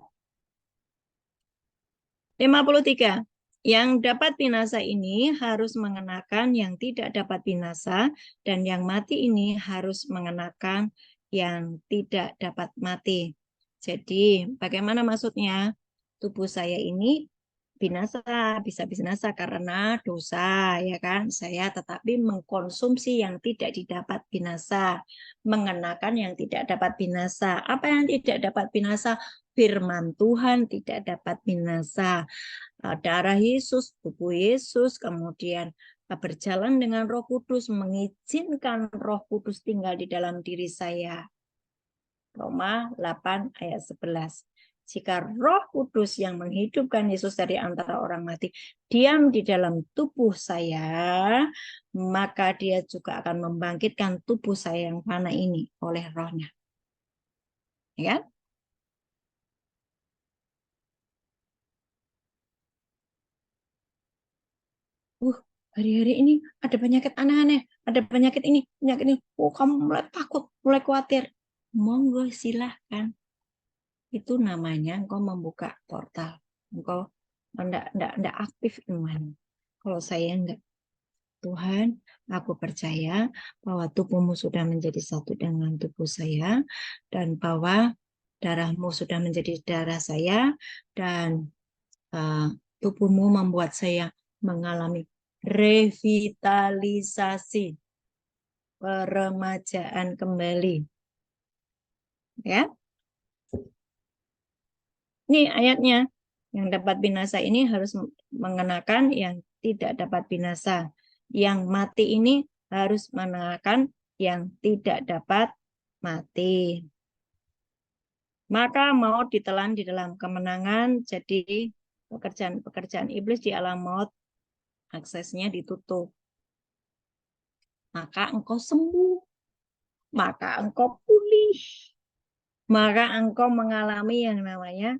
53. Yang dapat binasa ini harus mengenakan yang tidak dapat binasa, dan yang mati ini harus mengenakan yang tidak dapat mati. Jadi, bagaimana maksudnya? Tubuh saya ini binasa, bisa binasa karena dosa, ya kan? Saya tetapi mengkonsumsi yang tidak didapat binasa, mengenakan yang tidak dapat binasa. Apa yang tidak dapat binasa? Firman Tuhan tidak dapat binasa. Darah Yesus, tubuh Yesus, kemudian berjalan dengan Roh Kudus, mengizinkan Roh Kudus tinggal di dalam diri saya. Roma 8 ayat 11. Jika Roh Kudus yang menghidupkan Yesus dari antara orang mati diam di dalam tubuh saya, maka dia juga akan membangkitkan tubuh saya yang fana ini oleh Roh-Nya. Ya kan? Hari-hari ini ada penyakit aneh-aneh, ada penyakit ini, penyakit ini. Oh, kamu mulai takut, mulai khawatir. Monggo silahkan. Itu namanya engkau membuka portal. Engkau enggak aktif iman. Kalau saya enggak. Tuhan, aku percaya bahwa tubuhmu sudah menjadi satu dengan tubuh saya, dan bahwa darahmu sudah menjadi darah saya, dan tubuhmu membuat saya mengalami revitalisasi, peremajaan kembali. Ya, ini ayatnya. Yang dapat binasa ini harus mengenakan yang tidak dapat binasa. Yang mati ini harus mengenakan yang tidak dapat mati. Maka maut ditelan di dalam kemenangan, jadi pekerjaan iblis di alam maut aksesnya ditutup. Maka engkau sembuh, maka engkau pulih, maka engkau mengalami yang namanya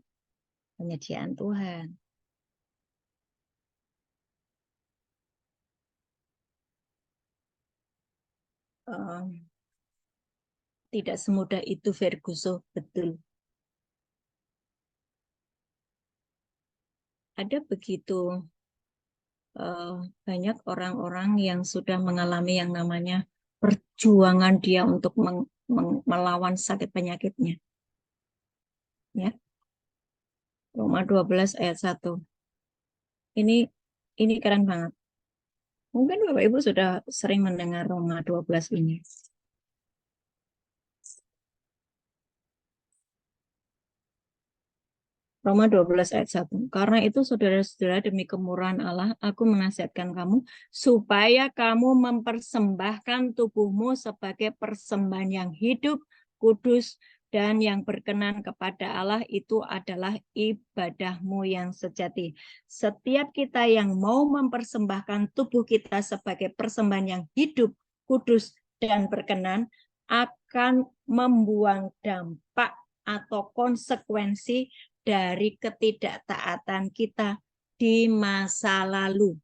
penyediaan Tuhan. Tidak semudah itu, Ferguson, betul. Ada begitu banyak orang-orang yang sudah mengalami yang namanya perjuangan dia untuk melawan sakit penyakitnya. Ya. Roma 12 ayat 1. Ini keren banget. Mungkin Bapak Ibu sudah sering mendengar Roma 12 ini. Roma 12 ayat 1. Karena itu saudara-saudara, demi kemurahan Allah, aku menasihatkan kamu supaya kamu mempersembahkan tubuhmu sebagai persembahan yang hidup, kudus, dan yang berkenan kepada Allah itu adalah ibadahmu yang sejati. Setiap kita yang mau mempersembahkan tubuh kita sebagai persembahan yang hidup, kudus, dan berkenan akan membuang dampak atau konsekuensi dari ketidaktaatan kita di masa lalu.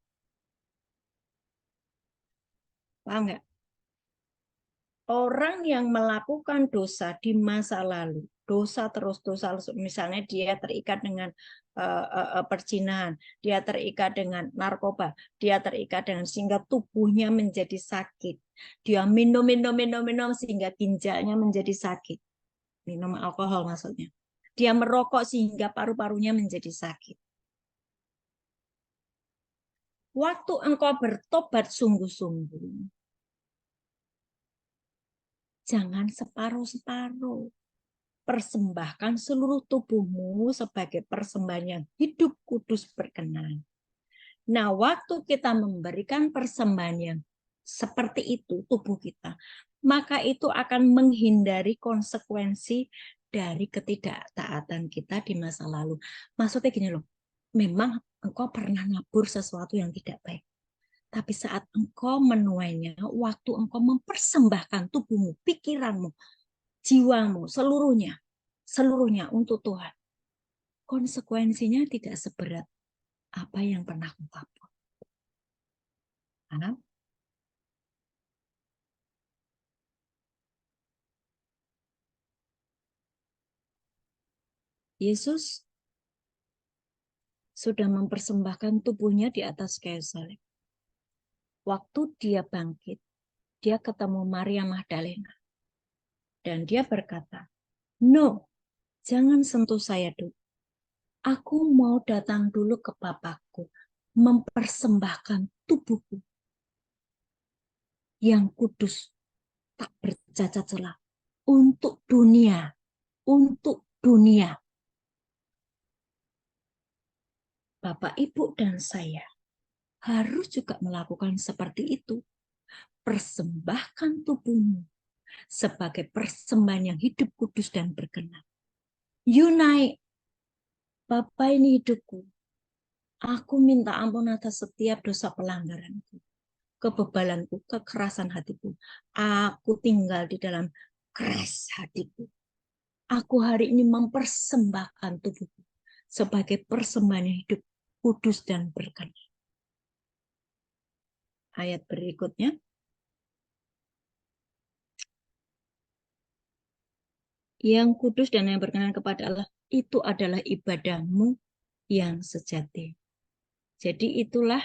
Paham nggak? Orang yang melakukan dosa di masa lalu, dosa terus dosa, misalnya dia terikat dengan perzinahan, dia terikat dengan narkoba, dia terikat dengan sehingga tubuhnya menjadi sakit. Dia minum sehingga ginjalnya menjadi sakit. Minum alkohol maksudnya. Dia merokok sehingga paru-parunya menjadi sakit. Waktu engkau bertobat sungguh-sungguh, jangan separuh-separuh. Persembahkan seluruh tubuhmu sebagai persembahan yang hidup, kudus, berkenan. Nah, waktu kita memberikan persembahan yang seperti itu, tubuh kita, maka itu akan menghindari konsekuensi dari ketidaktaatan kita di masa lalu. Maksudnya gini loh, memang engkau pernah nabur sesuatu yang tidak baik. Tapi saat engkau menuainya, waktu engkau mempersembahkan tubuhmu, pikiranmu, jiwamu, seluruhnya untuk Tuhan, konsekuensinya tidak seberat apa yang pernah kau tabur. Yesus sudah mempersembahkan tubuhnya di atas kayu salib. Waktu dia bangkit, dia ketemu Maria Magdalena. Dan dia berkata, "No, jangan sentuh saya dulu. Aku mau datang dulu ke Bapakku, mempersembahkan tubuhku yang kudus, tak bercacat celah, untuk dunia, untuk dunia." Bapak, Ibu, dan saya harus juga melakukan seperti itu. Persembahkan tubuhmu sebagai persembahan yang hidup, kudus, dan berkenan. You naik, Bapak, ini hidupku. Aku minta ampun atas setiap dosa pelanggaranku, kebebalanku, kekerasan hatiku. Aku tinggal di dalam keras hatiku. Aku hari ini mempersembahkan tubuhku sebagai persembahan yang hidup, kudus, dan berkenan. Ayat berikutnya. Yang kudus dan yang berkenan kepada Allah itu adalah ibadahmu yang sejati. Jadi itulah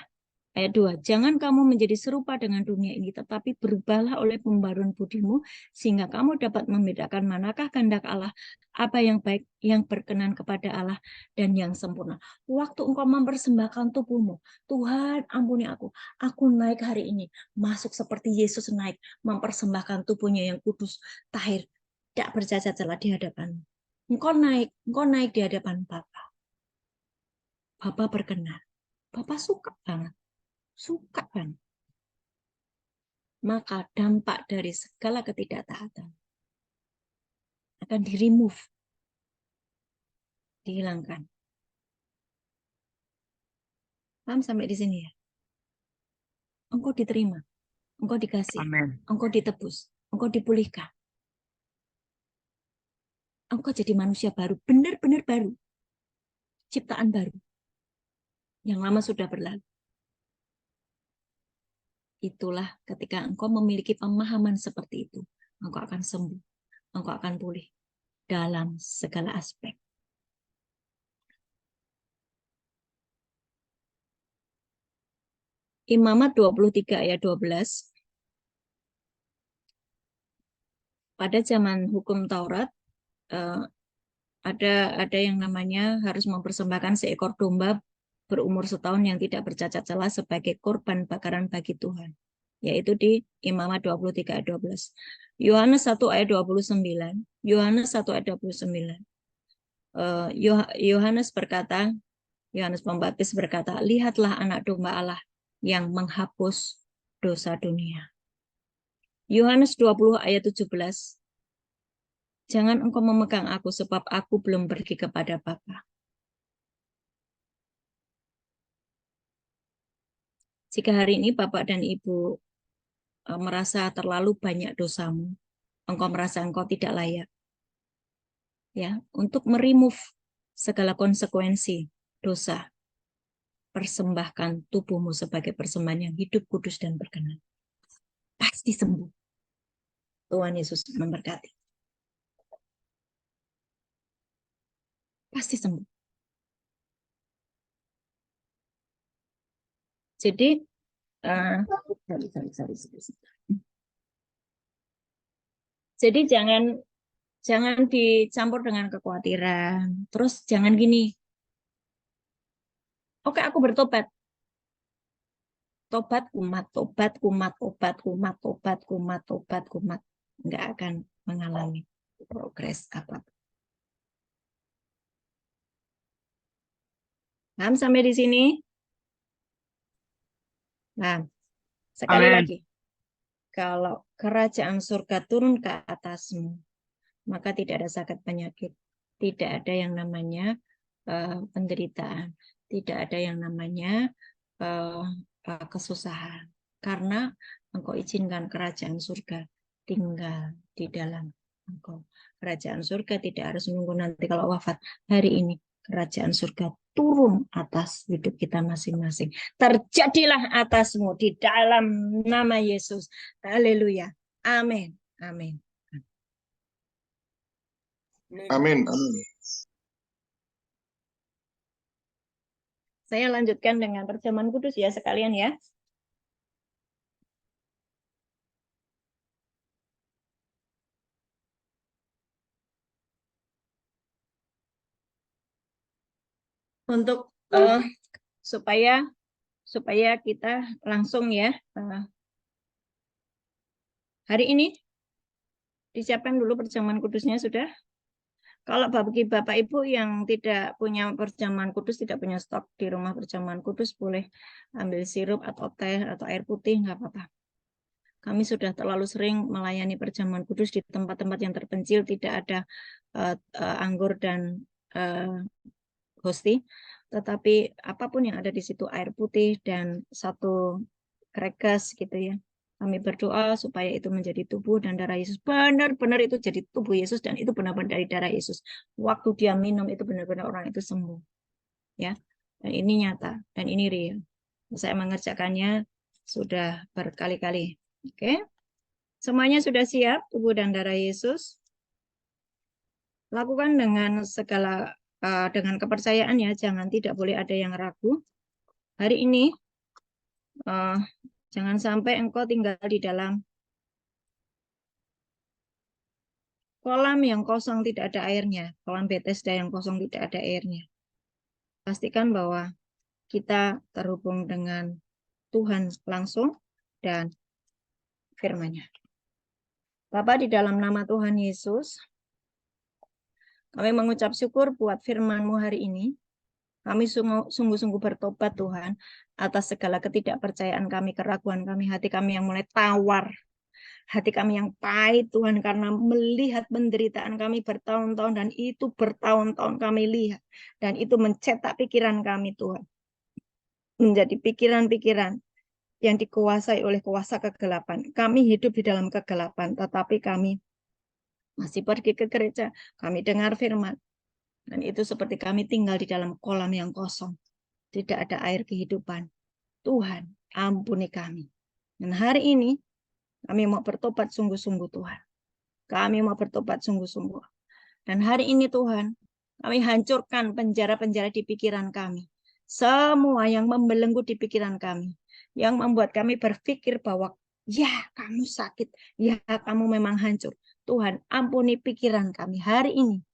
ayat 2. Jangan kamu menjadi serupa dengan dunia ini, tetapi berubahlah oleh pembaruan budimu, sehingga kamu dapat membedakan manakah kehendak Allah, apa yang baik, yang berkenan kepada Allah, dan yang sempurna. Waktu engkau mempersembahkan tubuhmu, Tuhan ampuni aku naik hari ini, masuk seperti Yesus naik, mempersembahkan tubuhnya yang kudus, tahir, tidak bercacat celah di hadapanmu. Engkau naik di hadapan Bapa. Bapa berkenan. Bapa suka banget. Suka banget. Maka dampak dari segala ketidaktaatan akan di-remove. Dihilangkan. Paham sampai di sini ya? Engkau diterima. Engkau dikasih. Amin. Engkau ditebus. Engkau dipulihkan. Engkau jadi manusia baru. Benar-benar baru. Ciptaan baru. Yang lama sudah berlalu. Itulah ketika engkau memiliki pemahaman seperti itu. Engkau akan sembuh. Engkau akan pulih. Dalam segala aspek. Imamat 23 ayat 12. Pada zaman hukum Taurat, ada yang namanya harus mempersembahkan seekor domba berumur setahun yang tidak bercacat celah sebagai korban bakaran bagi Tuhan. Yaitu di Imamat 23 ayat 12. Yohanes 1 ayat 29. Yohanes 1 ayat 29. Yohanes berkata, Yohanes Pembaptis berkata, "Lihatlah anak domba Allah yang menghapus dosa dunia." Yohanes 20 ayat 17. Jangan engkau memegang aku sebab aku belum pergi kepada Bapa. Jika hari ini Bapak dan Ibu merasa terlalu banyak dosamu, engkau merasa engkau tidak layak, ya, untuk meremove segala konsekuensi dosa, persembahkan tubuhmu sebagai persembahan yang hidup, kudus, dan berkenan. Pasti sembuh. Tuhan Yesus memberkati. Pasti sembuh. Jadi, jadi jangan dicampur dengan kekhawatiran. Terus jangan gini, oke aku bertobat. Tobat kumat, tobat kumat, obat kumat, tobat kumat, tobat kumat. Nggak akan mengalami progres apa. Paham sampai di sini? Nah, sekali Amin. lagi. Kalau kerajaan surga turun ke atasmu, maka tidak ada sakit penyakit. Tidak ada yang namanya penderitaan. Tidak ada yang namanya kesusahan. Karena engkau izinkan kerajaan surga tinggal di dalam engkau. Kerajaan surga tidak harus menunggu nanti kalau wafat. Hari ini kerajaan surga turun atas hidup kita masing-masing. Terjadilah atasmu di dalam nama Yesus. Haleluya. Amin. Amin. Amin. Amin. Saya lanjutkan dengan perjamuan kudus ya sekalian ya. Untuk supaya kita langsung ya hari ini disiapkan dulu perjamuan kudusnya sudah. Kalau bagi Bapak Ibu yang tidak punya perjamuan kudus, tidak punya stok di rumah perjamuan kudus, boleh ambil sirup atau teh atau air putih, nggak apa-apa. Kami sudah terlalu sering melayani perjamuan kudus di tempat-tempat yang terpencil, tidak ada anggur dan hosti, tetapi apapun yang ada di situ, air putih dan satu krekes gitu ya. Kami berdoa supaya itu menjadi tubuh dan darah Yesus. Benar-benar itu jadi tubuh Yesus dan itu benar-benar dari darah Yesus. Waktu dia minum itu benar-benar orang itu sembuh. Ya. Dan ini nyata dan ini real. Saya mengerjakannya sudah berkali-kali. Oke. Semuanya sudah siap tubuh dan darah Yesus. Lakukan dengan segala dengan kepercayaan ya, jangan tidak boleh ada yang ragu. Hari ini jangan sampai engkau tinggal di dalam kolam yang kosong tidak ada airnya, kolam Bethesda yang kosong tidak ada airnya. Pastikan bahwa kita terhubung dengan Tuhan langsung dan firman-Nya. Bapa, di dalam nama Tuhan Yesus, kami mengucap syukur buat firman-Mu hari ini. Kami sungguh-sungguh bertobat Tuhan atas segala ketidakpercayaan kami, keraguan kami, hati kami yang mulai tawar, hati kami yang pahit Tuhan karena melihat penderitaan kami bertahun-tahun dan itu bertahun-tahun kami lihat dan itu mencetak pikiran kami Tuhan menjadi pikiran-pikiran yang dikuasai oleh kuasa kegelapan. Kami hidup di dalam kegelapan tetapi kami masih pergi ke gereja, kami dengar firman dan itu seperti kami tinggal di dalam kolam yang kosong. Tidak ada air kehidupan. Tuhan, ampuni kami. Dan hari ini kami mau bertobat sungguh-sungguh Tuhan. Kami mau bertobat sungguh-sungguh. Dan hari ini Tuhan, kami hancurkan penjara-penjara di pikiran kami. Semua yang membelenggu di pikiran kami. Yang membuat kami berpikir bahwa ya kamu sakit, ya kamu memang hancur. Tuhan, ampuni pikiran kami hari ini.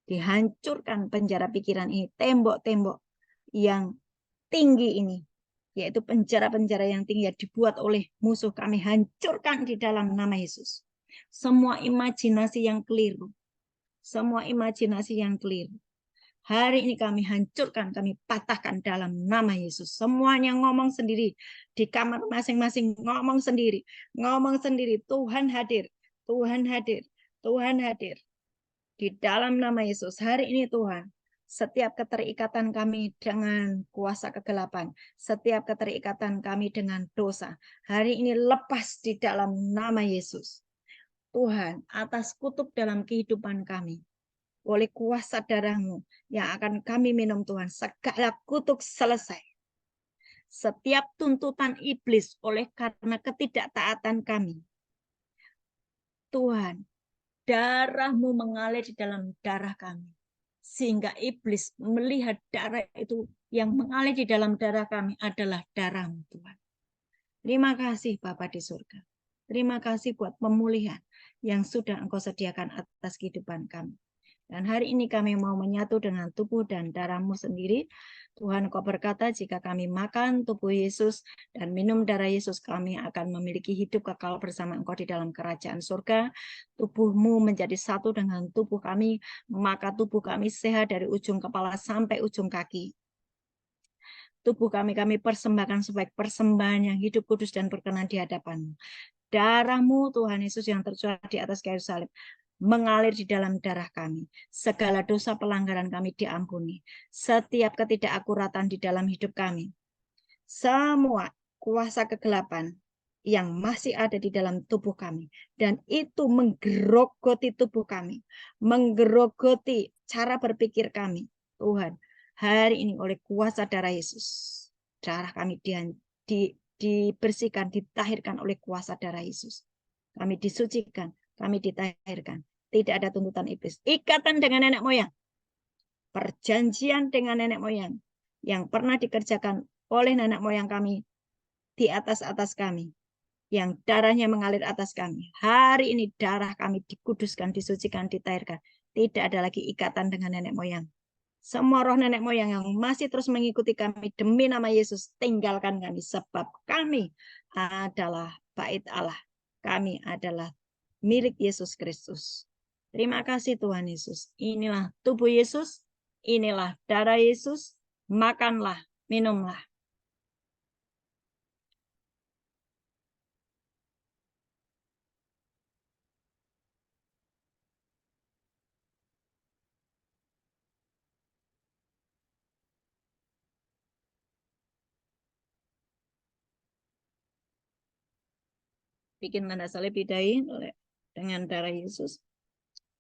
Dihancurkan penjara pikiran ini, tembok-tembok yang tinggi ini, yaitu penjara-penjara yang tinggi yang dibuat oleh musuh kami, hancurkan di dalam nama Yesus. Semua imajinasi yang keliru, semua imajinasi yang keliru, hari ini kami hancurkan, kami patahkan dalam nama Yesus. Semuanya ngomong sendiri, di kamar masing-masing ngomong sendiri, Tuhan hadir, Tuhan hadir, Tuhan hadir. di dalam nama Yesus. Hari ini Tuhan, setiap keterikatan kami dengan kuasa kegelapan, setiap keterikatan kami dengan dosa, hari ini lepas di dalam nama Yesus. Tuhan, atas kutub dalam kehidupan kami, oleh kuasa darah-Mu yang akan kami minum Tuhan, segala kutuk selesai. Setiap tuntutan iblis oleh karena ketidaktaatan kami, Tuhan, darah-Mu mengalir di dalam darah kami. Sehingga iblis melihat darah itu yang mengalir di dalam darah kami adalah darah-Mu, Tuhan. Terima kasih Bapa di surga. Terima kasih buat pemulihan yang sudah Engkau sediakan atas kehidupan kami. Dan hari ini kami mau menyatu dengan tubuh dan darah-Mu sendiri. Tuhan, Engkau berkata, jika kami makan tubuh Yesus dan minum darah Yesus, kami akan memiliki hidup kekal bersama Engkau di dalam kerajaan surga. Tubuh-Mu menjadi satu dengan tubuh kami, maka tubuh kami sehat dari ujung kepala sampai ujung kaki. Tubuh kami persembahkan sebagai persembahan yang hidup, kudus, dan berkenan di hadapan-Mu. Darah-Mu, Tuhan Yesus, yang tercurah di atas kayu salib, mengalir di dalam darah kami. Segala dosa pelanggaran kami diampuni. Setiap ketidakakuratan di dalam hidup kami. Semua kuasa kegelapan yang masih ada di dalam tubuh kami. Dan itu menggerogoti tubuh kami. Menggerogoti cara berpikir kami. Tuhan, hari ini oleh kuasa darah Yesus, darah kami dibersihkan, ditahirkan oleh kuasa darah Yesus. Kami disucikan, kami ditahirkan. Tidak ada tuntutan iblis. Ikatan dengan nenek moyang. Perjanjian dengan nenek moyang yang pernah dikerjakan oleh nenek moyang kami di atas kami. Yang darahnya mengalir atas kami. Hari ini darah kami dikuduskan, disucikan, ditahirkan. Tidak ada lagi ikatan dengan nenek moyang. Semua roh nenek moyang yang masih terus mengikuti kami demi nama Yesus, tinggalkan kami. Sebab kami adalah bait Allah. Kami adalah milik Yesus Kristus. Terima kasih Tuhan Yesus. Inilah tubuh Yesus, inilah darah Yesus. Makanlah, minumlah. Bikin tanda salib bidai dengan darah Yesus.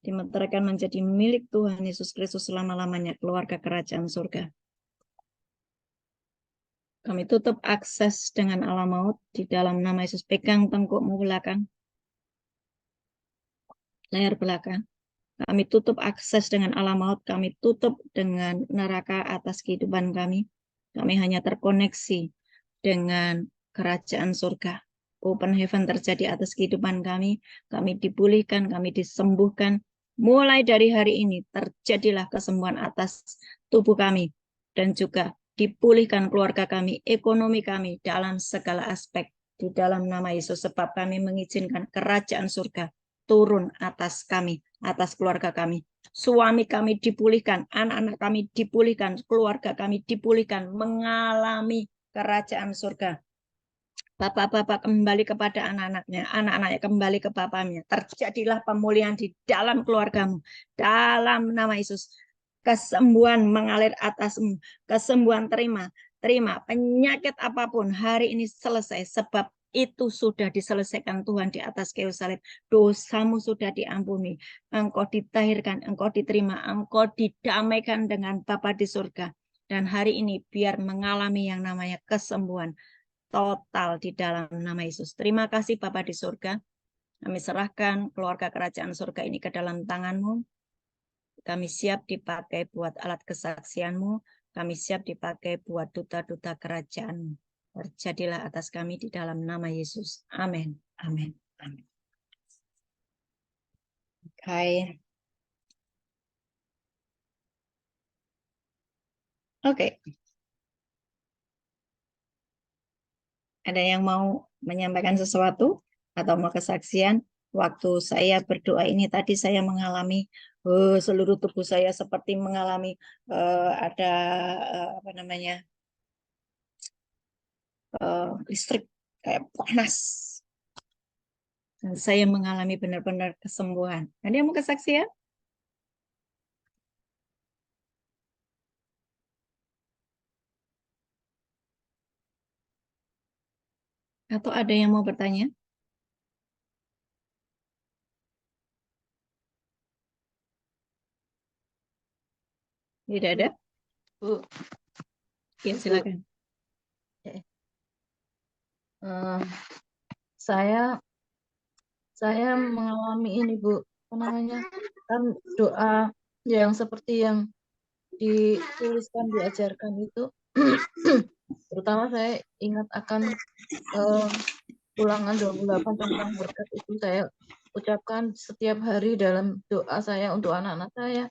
Dimeteraikan menjadi milik Tuhan Yesus Kristus selama-lamanya, keluarga kerajaan surga. Kami tutup akses dengan alam maut di dalam nama Yesus. Pegang tengkukmu belakang, layar belakang. Kami tutup akses dengan alam maut. Kami tutup dengan neraka atas kehidupan kami. Kami hanya terkoneksi dengan kerajaan surga. Open heaven terjadi atas kehidupan kami. Kami dipulihkan, kami disembuhkan. Mulai dari hari ini terjadilah kesembuhan atas tubuh kami. Dan juga dipulihkan keluarga kami, ekonomi kami dalam segala aspek. Di dalam nama Yesus, sebab kami mengizinkan kerajaan surga turun atas kami, atas keluarga kami. Suami kami dipulihkan, anak-anak kami dipulihkan, keluarga kami dipulihkan, mengalami kerajaan surga. Bapak-bapak kembali kepada anak-anaknya, anak-anaknya kembali ke bapaknya. Terjadilah pemulihan di dalam keluargamu. Dalam nama Yesus, kesembuhan mengalir atasmu. Kesembuhan terima. Penyakit apapun hari ini selesai. Sebab itu sudah diselesaikan Tuhan di atas kayu salib. Dosamu sudah diampuni. Engkau ditahirkan, engkau diterima, engkau didamaikan dengan Bapa di surga. Dan hari ini biar mengalami yang namanya kesembuhan total di dalam nama Yesus. Terima kasih Bapa di surga. Kami serahkan keluarga kerajaan surga ini ke dalam tangan-Mu. Kami siap dipakai buat alat kesaksian-Mu. Kami siap dipakai buat duta-duta kerajaan-Mu. Terjadilah atas kami di dalam nama Yesus. Amin. Amin. Amin. Oke. Oke. Ada yang mau menyampaikan sesuatu atau mau kesaksian? Waktu saya berdoa ini tadi saya mengalami seluruh tubuh saya seperti mengalami ada apa namanya listrik kayak panas. Dan saya mengalami benar-benar kesembuhan. Ada yang mau kesaksian? Atau ada yang mau bertanya? Tidak ada? Bu, Ya, silakan. eh, saya mengalami ini Bu, apa namanya, kan doa yang seperti yang dituliskan, diajarkan itu, terutama saya ingat akan Ulangan 28 tentang berkat itu saya ucapkan setiap hari dalam doa saya untuk anak-anak saya,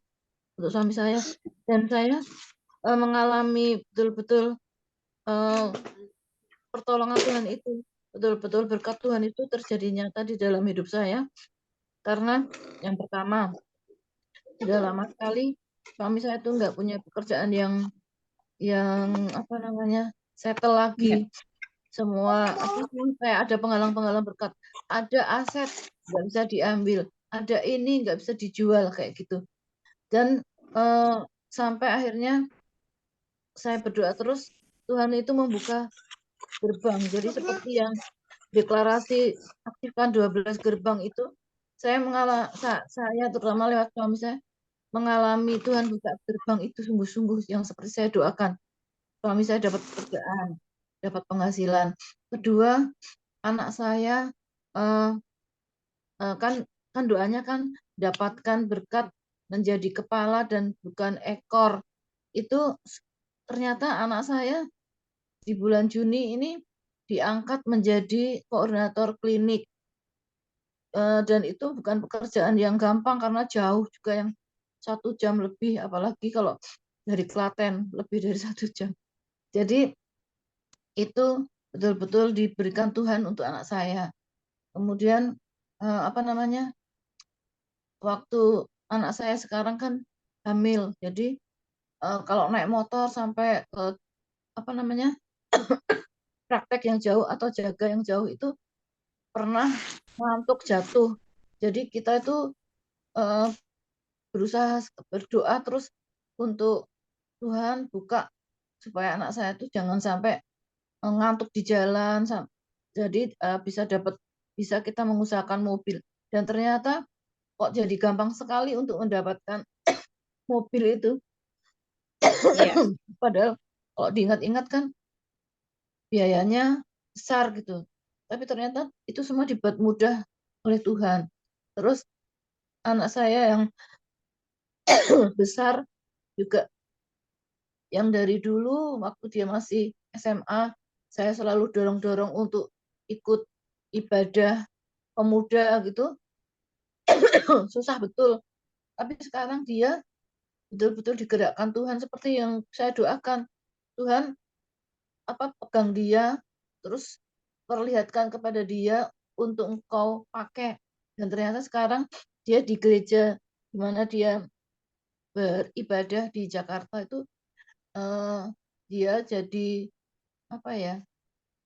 untuk suami saya, dan saya mengalami betul-betul pertolongan Tuhan itu, betul-betul berkat Tuhan itu terjadi nyata di dalam hidup saya. Karena yang pertama, sudah lama sekali suami saya itu nggak punya pekerjaan yang apa namanya, settle lagi. Semua apa sih, kayak ada penghalang-penghalang berkat, ada aset nggak bisa diambil, ada ini nggak bisa dijual kayak gitu. Dan sampai akhirnya saya berdoa terus, Tuhan itu membuka gerbang. Jadi seperti yang deklarasi aktifkan 12 gerbang itu, saya terutama lewat suami saya mengalami Tuhan buka gerbang itu sungguh-sungguh yang seperti saya doakan. Suami saya dapat pekerjaan, dapat penghasilan. Kedua, anak saya kan doanya kan dapatkan berkat menjadi kepala dan bukan ekor. Itu ternyata anak saya di bulan Juni ini diangkat menjadi koordinator klinik. Dan itu bukan pekerjaan yang gampang karena jauh juga, yang 1 jam lebih, apalagi kalau dari Klaten lebih dari 1 jam. Jadi itu betul-betul diberikan Tuhan untuk anak saya. Kemudian apa namanya, waktu anak saya sekarang kan hamil, jadi kalau naik motor sampai ke apa namanya, praktek yang jauh atau jaga yang jauh itu pernah ngantuk jatuh. Jadi kita itu berusaha berdoa terus untuk Tuhan buka supaya anak saya itu jangan sampai ngantuk di jalan, jadi bisa kita mengusahakan mobil. Dan ternyata kok jadi gampang sekali untuk mendapatkan mobil itu. Padahal kalau diingat-ingat kan biayanya besar gitu. Tapi ternyata itu semua dibuat mudah oleh Tuhan. Terus anak saya yang besar juga, yang dari dulu waktu dia masih SMA, saya selalu dorong-dorong untuk ikut ibadah pemuda gitu. Susah betul. Tapi sekarang dia betul-betul digerakkan Tuhan seperti yang saya doakan. Tuhan pegang dia, terus perlihatkan kepada dia untuk engkau pakai. Dan ternyata sekarang dia di gereja di mana dia beribadah di Jakarta itu, dia jadi apa ya?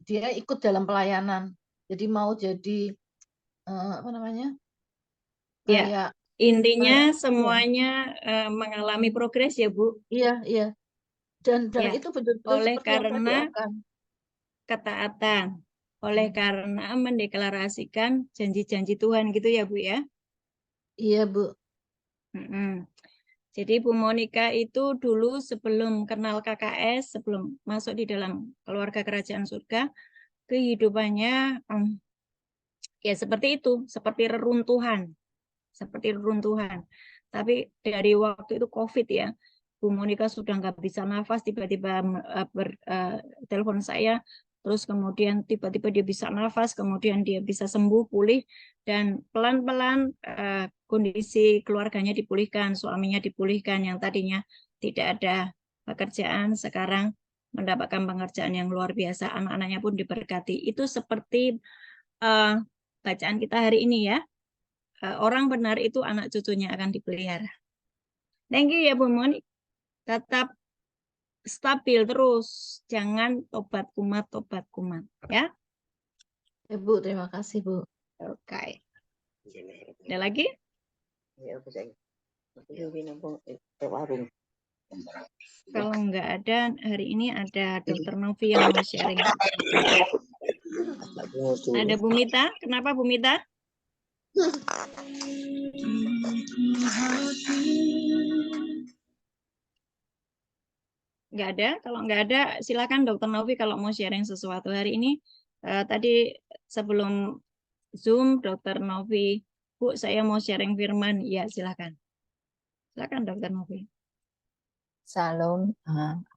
Dia ikut dalam pelayanan. Jadi mau jadi apa namanya? Ya, intinya semuanya mengalami progres ya, Bu. Iya, iya. Dan Ya, itu betul-betul oleh seperti yang saya karena doakan. ketaatan, oleh karena mendeklarasikan janji-janji Tuhan gitu ya, Bu ya. Iya, Bu. Jadi Bu Monica itu dulu sebelum kenal KKS, sebelum masuk di dalam keluarga kerajaan surga, kehidupannya ya seperti itu, seperti reruntuhan. Tapi dari waktu itu COVID ya, Bu Monica sudah nggak bisa nafas, tiba-tiba telepon saya, terus kemudian tiba-tiba dia bisa nafas, kemudian dia bisa sembuh, pulih, dan pelan-pelan kondisi keluarganya dipulihkan, suaminya dipulihkan, yang tadinya tidak ada pekerjaan, sekarang mendapatkan pekerjaan yang luar biasa, anak-anaknya pun diberkati. Itu seperti bacaan kita hari ini ya. Orang benar itu anak cucunya akan dipelihara. Thank you ya Bu Moni. Tetap stabil terus. Jangan tobat kumat ya. Ya Bu, terima kasih Bu. Oke. Ada lagi? Kalau nggak ada, hari ini ada Dr. Novi yang mau sharing. Ada Bu Mita. Kenapa Bu Mita? Nggak ada. Kalau nggak ada, silakan Dokter Novi kalau mau sharing sesuatu hari ini. Tadi sebelum Zoom, Dokter Novi, Bu, saya mau sharing firman. Ya, silakan. Silakan Dokter Novi. Salam,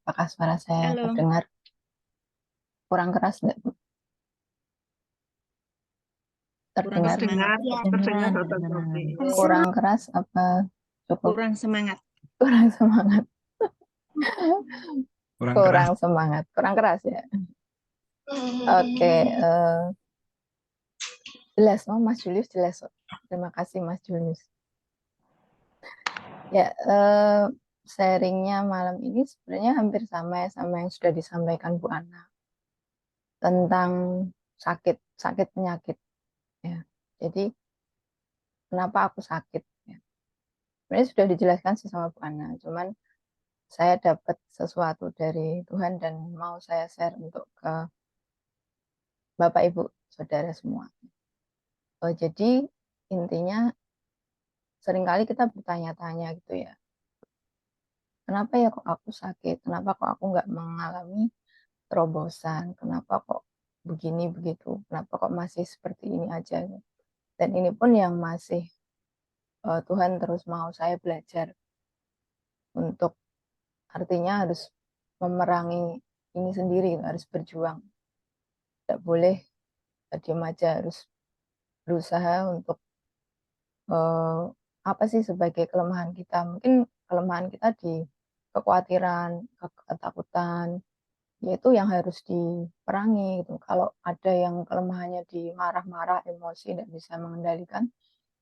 apakah suara saya Halo. terdengar kurang keras nggak, Bu? Kurang Terdengar? semangat. Terdengar, Dokter Novi. Kurang keras apa cukup Kurang semangat. kurang semangat? Kurang Kurang keras. semangat, kurang keras ya. Oke, jelas, oh Mas Julius jelas. Terima kasih Mas Julius. Ya, sharingnya malam ini sebenarnya hampir sama ya sama yang sudah disampaikan Bu Ana tentang sakit penyakit. Ya, jadi kenapa aku sakit? Ya. Sebenarnya sudah dijelaskan sih sama Bu Ana, cuman saya dapat sesuatu dari Tuhan dan mau saya share untuk ke Bapak Ibu Saudara semua. Jadi intinya seringkali kita bertanya-tanya gitu ya, kenapa ya kok aku sakit? Kenapa kok aku nggak mengalami terobosan? Kenapa kok begini begitu? Kenapa kok masih seperti ini aja? Dan ini pun yang masih Tuhan terus mau saya belajar untuk artinya harus memerangi ini sendiri, harus berjuang. Tidak boleh diam aja, harus berusaha untuk apa sih sebagai kelemahan kita. Mungkin kelemahan kita di kekhawatiran, ketakutan, yaitu yang harus diperangi gitu. Kalau ada yang kelemahannya di marah-marah, emosi, tidak bisa mengendalikan,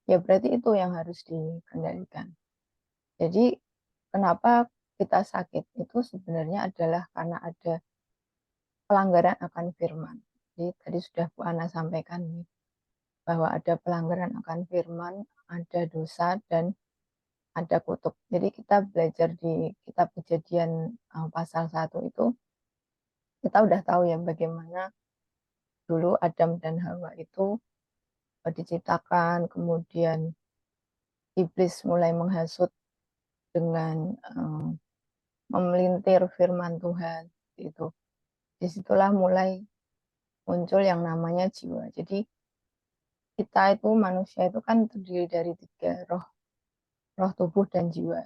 ya berarti itu yang harus dikendalikan. Jadi kenapa kita sakit itu sebenarnya adalah karena ada pelanggaran akan firman. Jadi tadi sudah Bu Ana sampaikan nih, bahwa ada pelanggaran akan firman, ada dosa, dan ada kutuk. Jadi kita belajar di kitab Kejadian pasal 1 itu, kita udah tahu ya bagaimana dulu Adam dan Hawa itu diciptakan, kemudian iblis mulai menghasut dengan memelintir firman Tuhan. Itu disitulah mulai muncul yang namanya jiwa. Jadi kita itu manusia itu kan terdiri dari 3 roh tubuh dan jiwa.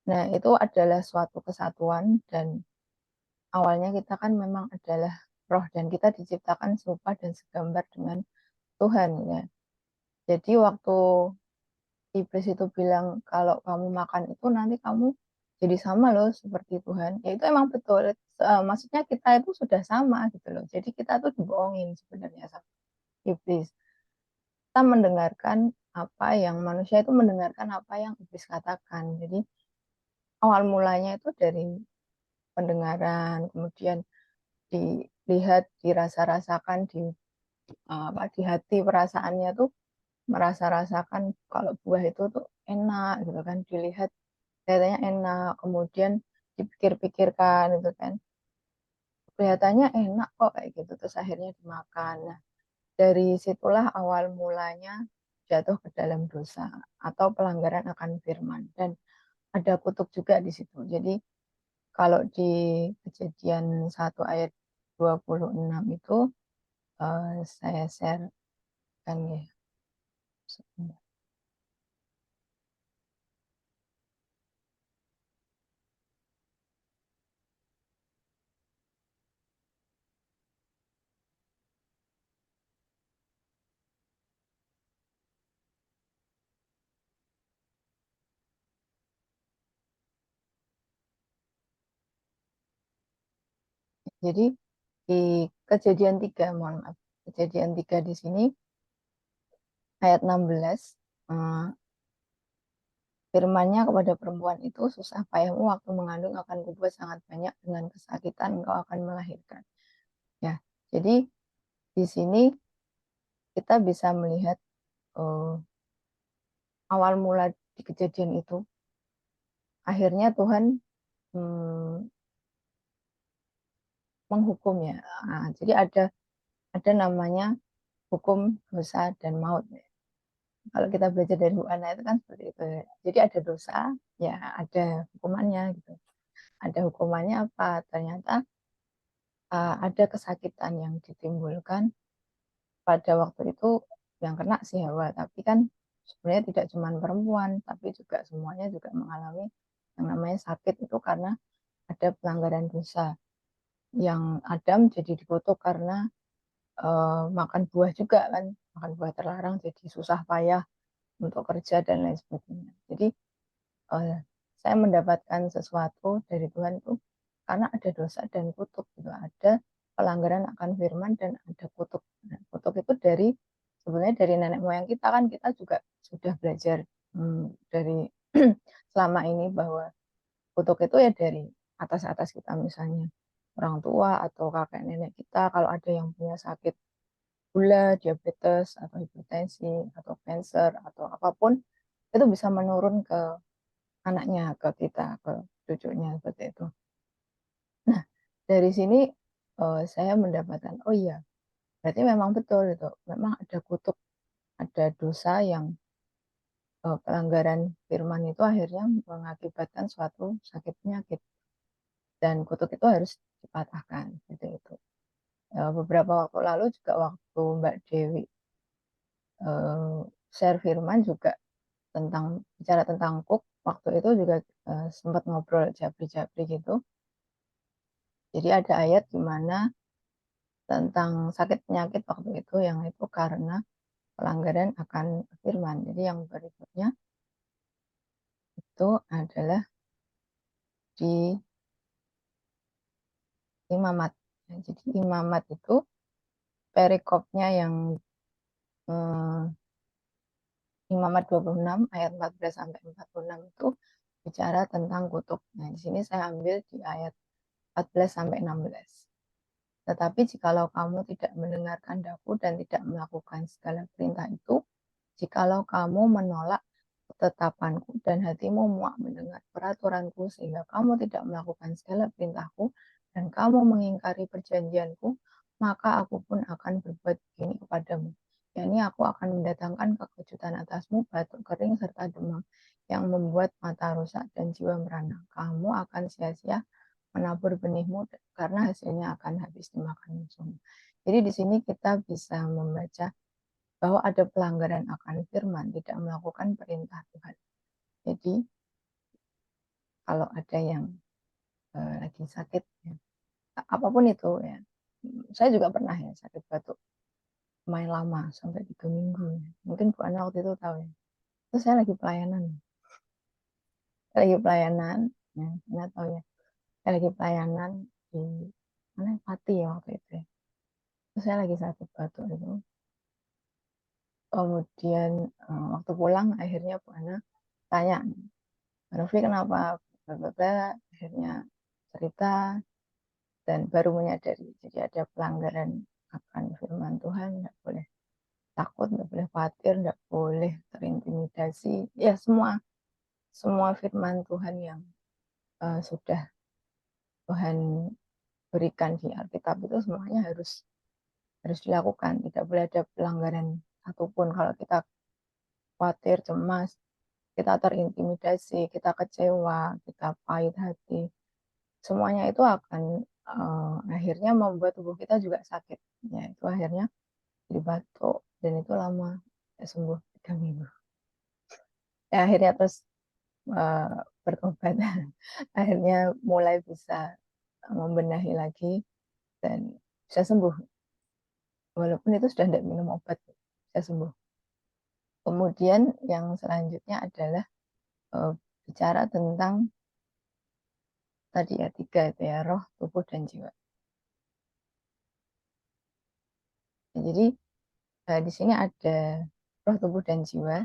Nah, itu adalah suatu kesatuan dan awalnya kita kan memang adalah roh dan kita diciptakan serupa dan segambar dengan Tuhan ya. Jadi waktu iblis itu bilang kalau kamu makan itu nanti kamu jadi sama loh seperti Tuhan. Ya itu emang betul. Maksudnya kita itu sudah sama gitu loh. Jadi kita tuh dibohongin sebenarnya sama iblis. Kita mendengarkan apa yang manusia itu mendengarkan apa yang iblis katakan. Jadi awal mulanya itu dari pendengaran, kemudian dilihat, dirasa-rasakan di hati perasaannya tuh merasa-rasakan kalau buah itu tuh enak gitu kan, dilihat kelihatannya enak, kemudian dipikir-pikirkan gitu kan, kelihatannya enak kok kayak gitu, terus akhirnya dimakan. Nah, dari situlah awal mulanya jatuh ke dalam dosa atau pelanggaran akan firman dan ada kutuk juga di situ. Jadi kalau di Kejadian 1 ayat 26 itu saya share kan ya. Jadi di Kejadian 3, mohon maaf, Kejadian 3 di sini ayat 16, firman-Nya kepada perempuan itu, susah payahmu waktu mengandung akan kubuat sangat banyak, dengan kesakitan engkau akan melahirkan. Ya, jadi di sini kita bisa melihat awal mula di kejadian itu, akhirnya Tuhan menghukum ya. Nah, jadi ada ada namanya hukum dosa dan maut. Kalau kita belajar dari Bu Ana itu kan seperti itu. Jadi ada dosa, ya ada hukumannya gitu. Ada hukumannya apa? Ternyata ada kesakitan yang ditimbulkan pada waktu itu yang kena si Hawa. Tapi kan sebenarnya tidak cuma perempuan, tapi juga semuanya juga mengalami yang namanya sakit itu karena ada pelanggaran dosa. Yang Adam jadi dikutuk karena makan buah juga kan, makan buah terlarang jadi susah payah untuk kerja dan lain sebagainya. Jadi saya mendapatkan sesuatu dari Tuhan itu karena ada dosa dan kutuk gitu. Ada pelanggaran akan firman dan ada kutuk. Nah, kutuk itu sebenarnya dari nenek moyang kita kan, kita juga sudah belajar dari selama ini bahwa kutuk itu ya dari atas-atas kita, misalnya orang tua atau kakek nenek kita kalau ada yang punya sakit gula, diabetes atau hipertensi atau cancer atau apapun, itu bisa menurun ke anaknya, ke kita, ke cucunya seperti itu. Nah, dari sini saya mendapatkan, oh iya, berarti memang betul itu, memang ada kutuk, ada dosa yang pelanggaran firman itu akhirnya mengakibatkan suatu sakit penyakit, dan kutuk itu harus dipatahkan, gitu itu. Beberapa waktu lalu juga waktu Mbak Dewi share firman juga bicara tentang kuk, waktu itu juga sempat ngobrol japri-japri gitu. Jadi ada ayat di mana tentang sakit penyakit waktu itu yang itu karena pelanggaran akan firman. Jadi yang berikutnya itu adalah di imamat. Jadi imamat itu perikopnya yang imamat 26 ayat 14 sampai 46 itu bicara tentang kutuk. Nah, di sini saya ambil di ayat 14 sampai 16. Tetapi jikalau kamu tidak mendengarkan daku dan tidak melakukan segala perintah itu, jikalau kamu menolak ketetapanku dan hatimu muak mendengar peraturanku sehingga kamu tidak melakukan segala perintahku dan kamu mengingkari perjanjianku, maka aku pun akan berbuat begini kepadamu. yakni aku akan mendatangkan kekejutan atasmu, batuk kering serta demam yang membuat mata rusak dan jiwa merana. Kamu akan sia-sia menabur benihmu karena hasilnya akan habis dimakan musuhmu. Jadi di sini kita bisa membaca bahwa ada pelanggaran akan firman, tidak melakukan perintah Tuhan. Jadi kalau ada yang lagi sakit, ya, apapun itu ya, saya juga pernah ya sakit batuk lumayan lama sampai 3 minggu. Ya. Mungkin Bu Ana waktu itu tahu ya. Terus saya lagi pelayanan, ya, Anda tahu ya. Saya lagi pelayanan di mana Pati ya waktu itu ya. Terus saya lagi sakit batuk itu. Kemudian waktu pulang akhirnya Bu Ana tanya, Novi kenapa? Akhirnya cerita dan baru menyadari. Jadi ada pelanggaran akan firman Tuhan, tidak boleh takut, tidak boleh khawatir, tidak boleh terintimidasi. Ya semua firman Tuhan yang sudah Tuhan berikan di Alkitab itu semuanya harus dilakukan. Tidak boleh ada pelanggaran satupun. Kalau kita khawatir, cemas, kita terintimidasi, kita kecewa, kita pahit hati, semuanya itu akan akhirnya membuat tubuh kita juga sakit. Ya, itu akhirnya jadi batuk dan itu lama ya sembuh 3 minggu. Ya, akhirnya terus bertobat, akhirnya mulai bisa membenahi lagi dan bisa sembuh. Walaupun itu sudah tidak minum obat, bisa sembuh. Kemudian yang selanjutnya adalah bicara tentang tadi ya 3 itu ya, roh, tubuh, dan jiwa. Jadi di sini ada roh, tubuh, dan jiwa.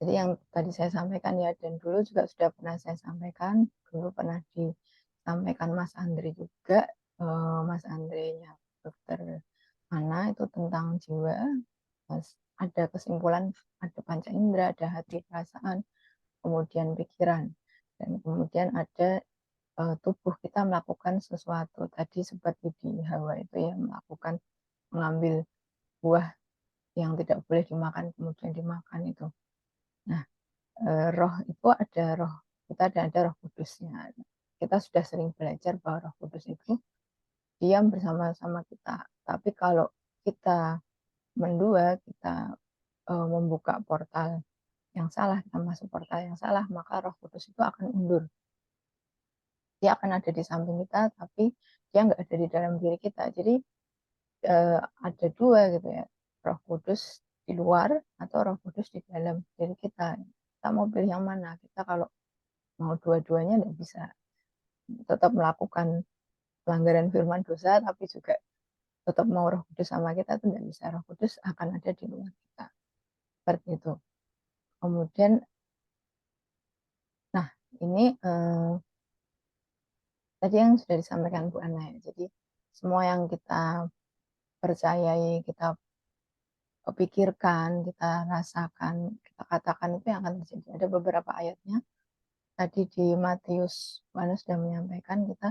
Jadi yang tadi saya sampaikan ya, dan dulu juga sudah pernah saya sampaikan, dulu pernah disampaikan Mas Andre juga, Mas Andre-nya dokter Ana itu tentang jiwa. Ada kesimpulan, ada panca indera, ada hati, perasaan, kemudian pikiran, dan kemudian ada tubuh kita melakukan sesuatu tadi seperti di Hawa itu ya, melakukan mengambil buah yang tidak boleh dimakan kemudian dimakan itu. Nah, roh itu ada roh kita dan ada roh kudusnya. Kita sudah sering belajar bahwa roh kudus itu diam bersama-sama kita. Tapi kalau kita mendua, kita membuka portal yang salah, kita masuk portal yang salah, maka roh kudus itu akan mundur. Dia akan ada di samping kita, tapi dia nggak ada di dalam diri kita. Jadi ada dua gitu ya, roh kudus di luar atau roh kudus di dalam diri kita. Kita mau pilih yang mana? Kita kalau mau dua-duanya nggak bisa. Tetap melakukan pelanggaran firman dosa, tapi juga tetap mau roh kudus sama kita itu nggak bisa. Roh kudus akan ada di luar kita. Seperti itu. Kemudian, nah ini tadi yang sudah disampaikan Bu Ana ya. Jadi semua yang kita percayai, kita pikirkan, kita rasakan, kita katakan itu yang akan terjadi. Ada beberapa ayatnya. Tadi di Matius, Yohanes sudah menyampaikan, kita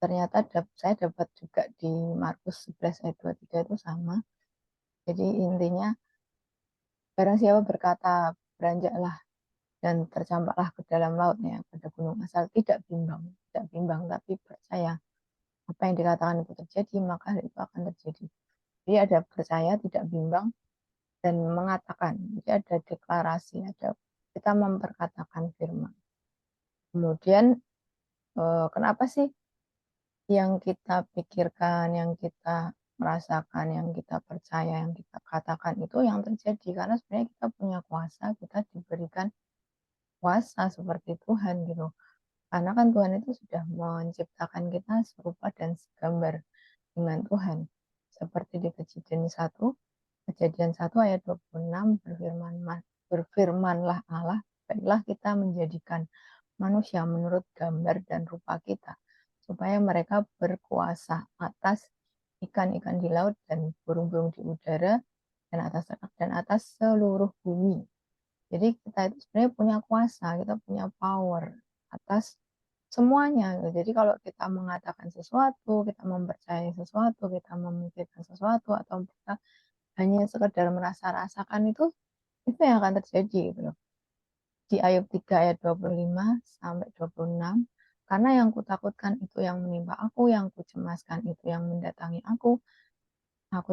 ternyata saya dapat juga di Markus 11 ayat 23 itu sama. Jadi intinya, barang siapa berkata, beranjaklah dan tercampaklah ke dalam lautnya pada gunung asal, tidak bimbang, tapi percaya apa yang dikatakan itu terjadi, maka itu akan terjadi. Jadi ada percaya, tidak bimbang, dan mengatakan. Jadi ada deklarasi, ada kita memperkatakan firman. Kemudian kenapa sih yang kita pikirkan, yang kita merasakan, yang kita percaya, yang kita katakan itu yang terjadi? Karena sebenarnya kita punya kuasa, kita diberikan kuasa seperti Tuhan gitu. Karena kan Tuhan itu sudah menciptakan kita serupa dan segambar dengan Tuhan. Seperti di Kejadian 1 ayat 26 berfirmanlah Allah, baiklah kita menjadikan manusia menurut gambar dan rupa kita, supaya mereka berkuasa atas ikan-ikan di laut dan burung-burung di udara dan atas seluruh bumi. Jadi kita itu sebenarnya punya kuasa, kita punya power atas semuanya. Jadi kalau kita mengatakan sesuatu, kita mempercayai sesuatu, kita memikirkan sesuatu, atau kita hanya sekedar merasa rasakan itu yang akan terjadi gitu loh. Di Ayub 3 ayat 25 sampai 26, karena yang kutakutkan itu yang menimpa aku, yang kucemaskan itu yang mendatangi aku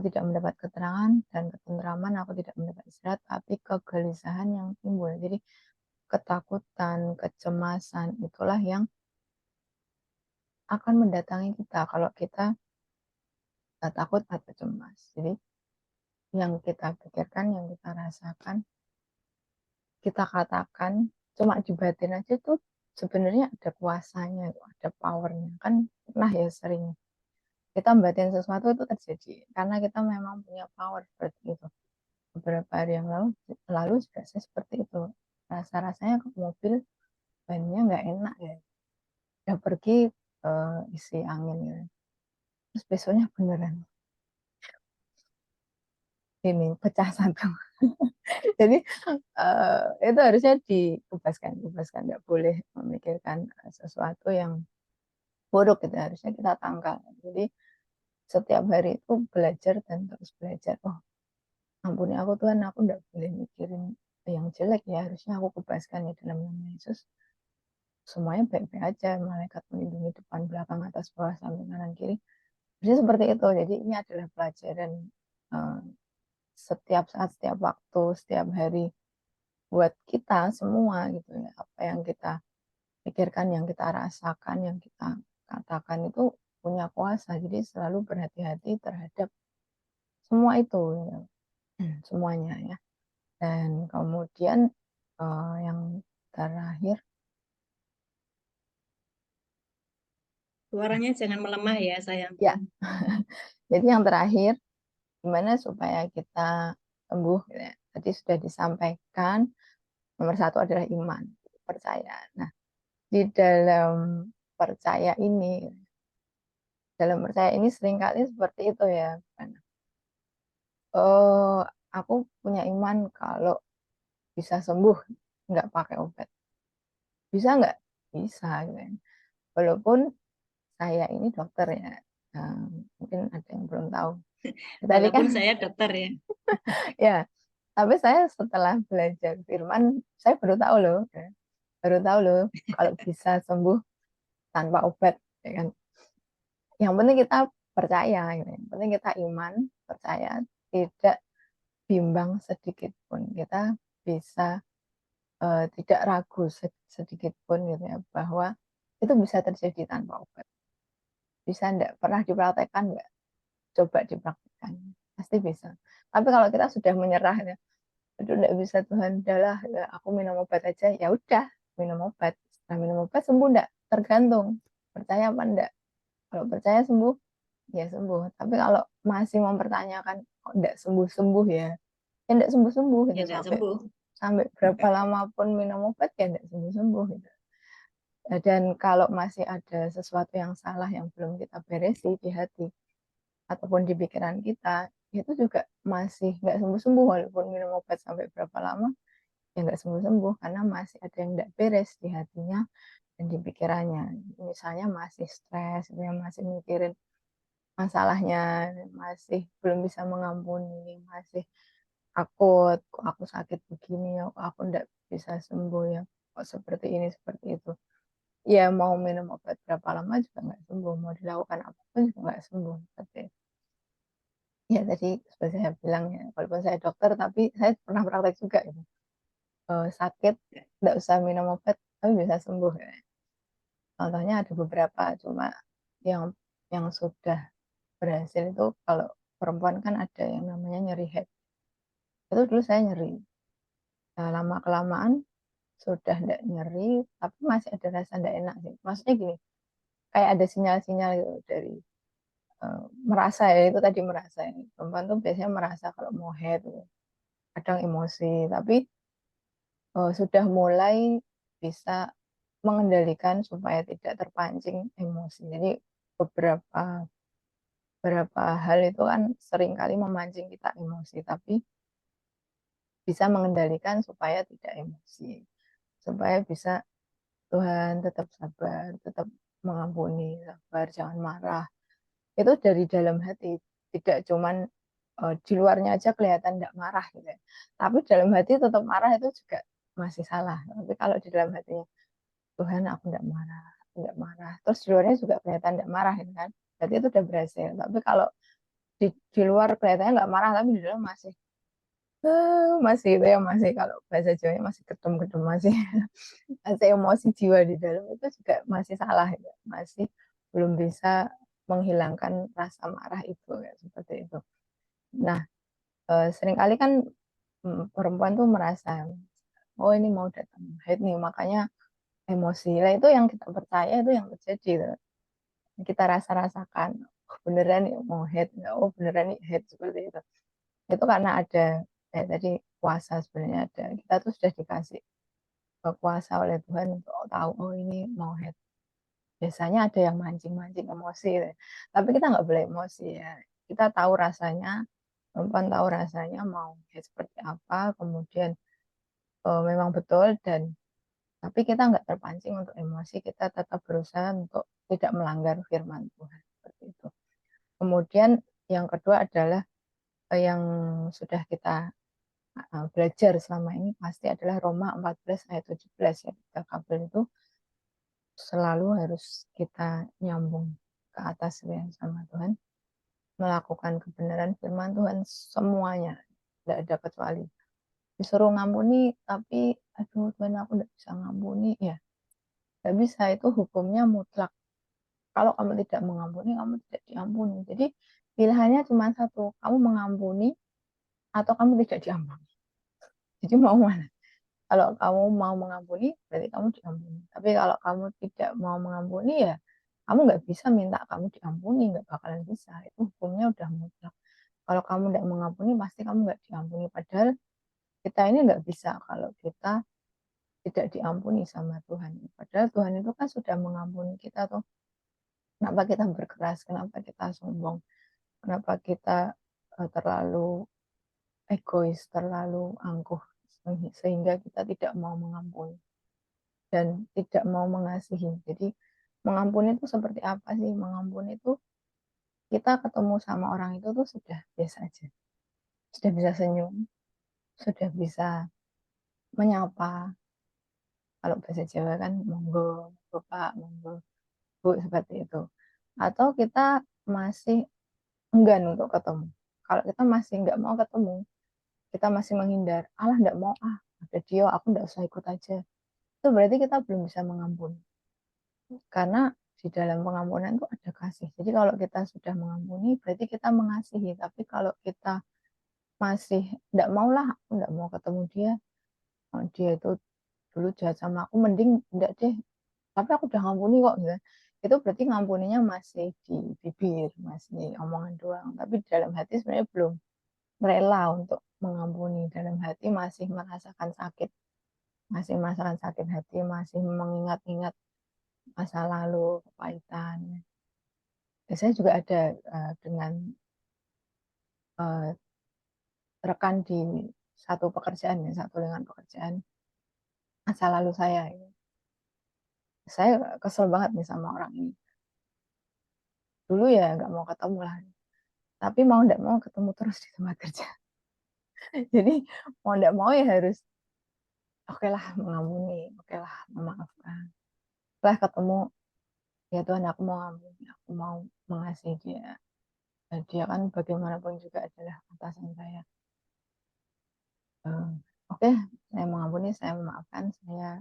tidak mendapat keterangan dan ketenteraman, aku tidak mendapat istirahat, tapi kegelisahan yang timbul. Jadi ketakutan, kecemasan itulah yang akan mendatangi kita kalau kita takut atau cemas. Jadi yang kita pikirkan, yang kita rasakan, kita katakan, cuma di batin aja tuh sebenarnya ada kuasanya, ada powernya. Kan pernah ya sering kita batin sesuatu itu terjadi karena kita memang punya power seperti itu. Beberapa hari yang lalu juga saya seperti itu. Rasa-rasanya ke mobil bannya nggak enak ya. Udah pergi isi angin ya. Terus besoknya beneran ini pecah satu. Jadi itu harusnya dibebaskan, nggak boleh memikirkan sesuatu yang buruk gitu, harusnya kita tangkal. Jadi setiap hari itu belajar dan terus belajar. Oh, ampuni aku Tuhan, aku nggak boleh mikirin yang jelek ya, harusnya aku bebaskan ya dalam nama Yesus. Semuanya baik-baik aja, malaikat melindungi depan, belakang, atas, bawah, samping, kanan, kiri. Jadi seperti itu. Jadi ini adalah pelajaran setiap saat, setiap waktu, setiap hari buat kita semua gitu ya. Apa yang kita pikirkan, yang kita rasakan, yang kita katakan itu punya kuasa. Jadi selalu berhati-hati terhadap semua itu, ya. Semuanya ya. Dan kemudian yang terakhir, Suaranya jangan melemah ya, sayang. ya. Jadi yang terakhir, gimana supaya kita sembuh? Gitu ya. Tadi sudah disampaikan, nomor satu adalah iman, percaya. Nah, di dalam percaya ini seringkali seperti itu ya. Oh, aku punya iman kalau bisa sembuh, nggak pakai obat. Bisa nggak? Bisa. Gitu. Walaupun saya ini dokter ya, mungkin ada yang belum tahu. Tadi kan Walaupun saya dokter ya. ya, tapi saya setelah belajar firman, saya baru tahu loh, ya. Baru tahu loh kalau bisa sembuh tanpa obat, ya kan. Yang penting kita percaya, gitu. Yang penting kita iman, percaya, tidak bimbang sedikit pun. Kita bisa tidak ragu sedikit pun gitu ya, bahwa itu bisa terjadi tanpa obat. Bisa enggak? Pernah dipraktekkan enggak? Coba dipraktekkan. Pasti bisa. Tapi kalau kita sudah menyerah ya, aduh enggak bisa Tuhan, udahlah ya, aku minum obat aja. Ya udah, minum obat. Setelah minum obat sembuh enggak? Tergantung. Percaya apa enggak? Kalau percaya sembuh, ya sembuh. Tapi kalau masih mempertanyakan kok enggak sembuh-sembuh ya, ya enggak sembuh-sembuh Ya gitu enggak sampai sembuh. berapa lama pun minum obat ya enggak sembuh-sembuh gitu. Dan kalau masih ada sesuatu yang salah yang belum kita beresi di hati ataupun di pikiran kita, itu juga masih nggak sembuh-sembuh walaupun minum obat sampai berapa lama, ya nggak sembuh-sembuh karena masih ada yang nggak beres di hatinya dan di pikirannya. Misalnya masih stres, ya masih mikirin masalahnya, masih belum bisa mengampuni, masih takut, kok aku sakit begini ya, kok aku nggak bisa sembuh ya, kok seperti ini, seperti itu. Ya mau minum obat berapa lama juga nggak sembuh, mau dilakukan apapun juga nggak sembuh, seperti itu. Ya tadi seperti saya bilang ya, walaupun saya dokter tapi saya pernah praktek juga gitu. Sakit nggak usah minum obat tapi bisa sembuh ya. Contohnya ada beberapa, cuma yang sudah berhasil itu kalau perempuan kan ada yang namanya nyeri head. Itu dulu saya nyeri. Nah, lama-kelamaan sudah nggak nyeri, tapi masih ada rasa nggak enak sih. Maksudnya gini, kayak ada sinyal-sinyal gitu dari merasa ya, itu tadi merasa ya. Perempuan tuh biasanya merasa kalau mau head gitu. Kadang emosi, tapi sudah mulai bisa mengendalikan supaya tidak terpancing emosi. Jadi beberapa beberapa hal itu kan seringkali memancing kita emosi, tapi bisa mengendalikan supaya tidak emosi, supaya bisa Tuhan tetap sabar, tetap mengampuni, sabar, jangan marah. Itu dari dalam hati, tidak cuman di luarnya aja kelihatan tidak marah gitu ya. Tapi dalam hati tetap marah itu juga masih salah. Tapi kalau di dalam hatinya Tuhan aku tidak marah, tidak marah. Terus di luarnya juga kelihatan tidak marah gitu kan. Berarti itu udah berhasil. Tapi kalau di luar kelihatannya nggak marah tapi di dalam masih masih itu ya, masih kalau bahasa Jawanya masih gedem-gedem, masih masih emosi jiwa di dalam, itu juga masih salah ya. Masih belum bisa menghilangkan rasa marah itu ya, seperti itu. Nah, seringkali kan perempuan tuh merasa oh ini mau datang haid nih makanya emosi. Lah itu yang kita percaya itu yang terjadi gitu. Kita rasa-rasakan oh, beneran nih mau haid, oh beneran nih haid, seperti itu. Itu karena ada tadi kuasa, sebenarnya ada, kita tuh sudah dikasih kuasa oleh Tuhan untuk tahu oh ini mau haid. Biasanya ada yang mancing-mancing emosi gitu. Tapi kita nggak boleh emosi ya, kita tahu rasanya, perempuan tahu rasanya mau haid seperti apa, kemudian memang betul, dan tapi kita nggak terpancing untuk emosi, kita tetap berusaha untuk tidak melanggar firman Tuhan, seperti itu. Kemudian yang kedua adalah yang sudah kita belajar selama ini pasti adalah Roma 14 ayat 17 ya. Tiga kabel itu selalu harus kita nyambung ke atas ya sama Tuhan, melakukan kebenaran firman Tuhan semuanya, tidak ada kecuali. Disuruh ngampuni tapi aduh Tuhan aku tidak bisa ngampuni ya, tidak bisa, itu hukumnya mutlak. Kalau kamu tidak mengampuni, kamu tidak diampuni. Jadi pilihannya cuma satu, kamu mengampuni atau kamu tidak diampuni. Jadi mau mana? Kalau kamu mau mengampuni, berarti kamu diampuni. Tapi kalau kamu tidak mau mengampuni, ya kamu nggak bisa minta kamu diampuni, nggak bakalan bisa. Itu hukumnya udah mutlak. Kalau kamu tidak mengampuni, pasti kamu nggak diampuni. Padahal kita ini nggak bisa kalau kita tidak diampuni sama Tuhan. Padahal Tuhan itu kan sudah mengampuni kita tuh. Kenapa kita berkeras? Kenapa kita sombong? Kenapa kita terlalu egois, terlalu angkuh, sehingga kita tidak mau mengampuni dan tidak mau mengasihi. Jadi mengampuni itu seperti apa sih? Mengampuni itu kita ketemu sama orang itu tuh sudah biasa aja, sudah bisa senyum, sudah bisa menyapa. Kalau bahasa Jawa kan monggo, monggo Pak, monggo Bu, seperti itu. Atau kita masih enggan untuk ketemu. Kalau kita masih nggak mau ketemu, kita masih menghindar, alah nggak mau ada dia, aku nggak usah ikut aja. Itu berarti kita belum bisa mengampuni. Karena di dalam pengampunan itu ada kasih. Jadi kalau kita sudah mengampuni, berarti kita mengasihi. Tapi kalau kita masih nggak mau lah, aku nggak mau ketemu dia, oh, dia itu dulu jahat sama aku, mending enggak deh. Tapi aku udah ngampuni kok, gitu. Itu berarti ngampuninya masih di bibir, masih omongan doang. Tapi di dalam hati sebenarnya belum rela untuk mengampuni. Dalam hati masih merasakan sakit, masih merasakan sakit hati, masih mengingat-ingat masa lalu, kepahitan. Saya juga ada dengan rekan di satu pekerjaan, ya, satu dengan pekerjaan masa lalu saya. Saya kesel banget nih sama orang ini. Dulu ya nggak mau ketemu lah, tapi mau nggak mau ketemu terus di tempat kerja. Jadi mau nggak mau ya harus oke lah mengampuni, oke lah memaafkan. Setelah ketemu, ya Tuhan aku mau ampuni, aku mau mengasihi dia. Dan dia kan bagaimanapun juga adalah atasan saya. Oke, saya mengampuni, saya memaafkan, saya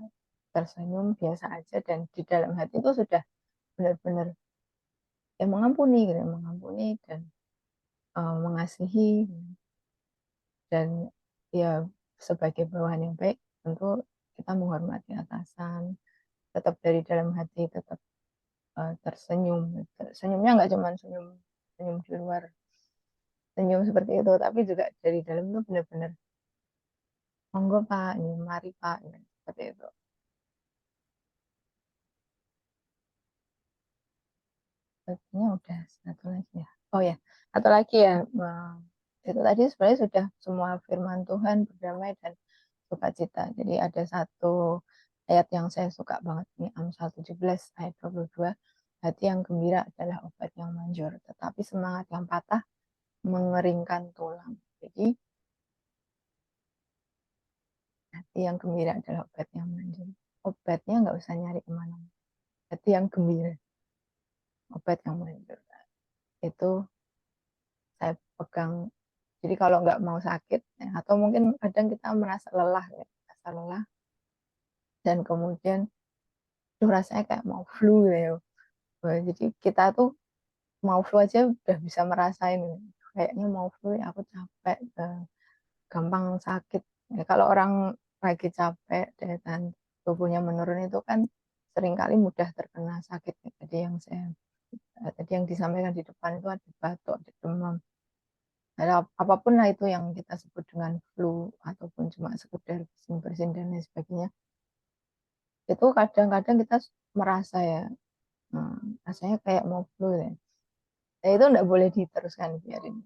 tersenyum biasa aja, dan di dalam hati itu sudah benar-benar ya mengampuni gitu, mengampuni dan mengasihi, dan ya sebagai bawahan yang baik tentu kita menghormati atasan, tetap dari dalam hati tetap tersenyum. Senyumnya nggak cuma senyum senyum di luar, senyum seperti itu, tapi juga dari dalam itu benar-benar monggo Pak, ini mari Pak, ini, seperti itu. Sepertinya udah satu lagi ya. Oh ya, satu lagi ya. Itu tadi sebenarnya sudah semua firman Tuhan, berdamai dan sukacita. Jadi ada satu ayat yang saya suka banget, ini Amsal 17 ayat 22. Hati yang gembira adalah obat yang manjur, tetapi semangat yang patah mengeringkan tulang. Jadi hati yang gembira adalah obat yang manjur. Obatnya nggak usah nyari kemana. Hati yang gembira, obat yang manjur. Itu saya pegang. Jadi kalau nggak mau sakit, ya, atau mungkin kadang kita merasa lelah, ya, merasa lelah, dan kemudian tuh rasanya kayak mau flu gitu ya. Jadi kita tuh mau flu aja udah bisa merasain, kayaknya mau flu, ya aku capek, gampang sakit. Ya, kalau orang lagi capek, daya tahan tubuhnya menurun itu kan seringkali mudah terkena sakit. Tadi yang disampaikan di depan itu ada batuk, ada demam. Ada apapun lah itu yang kita sebut dengan flu ataupun cuma sekedar bersin-bersin dan lain sebagainya. Itu kadang-kadang kita merasa ya, rasanya kayak mau flu ya. Nah, itu nggak boleh diteruskan, biarin.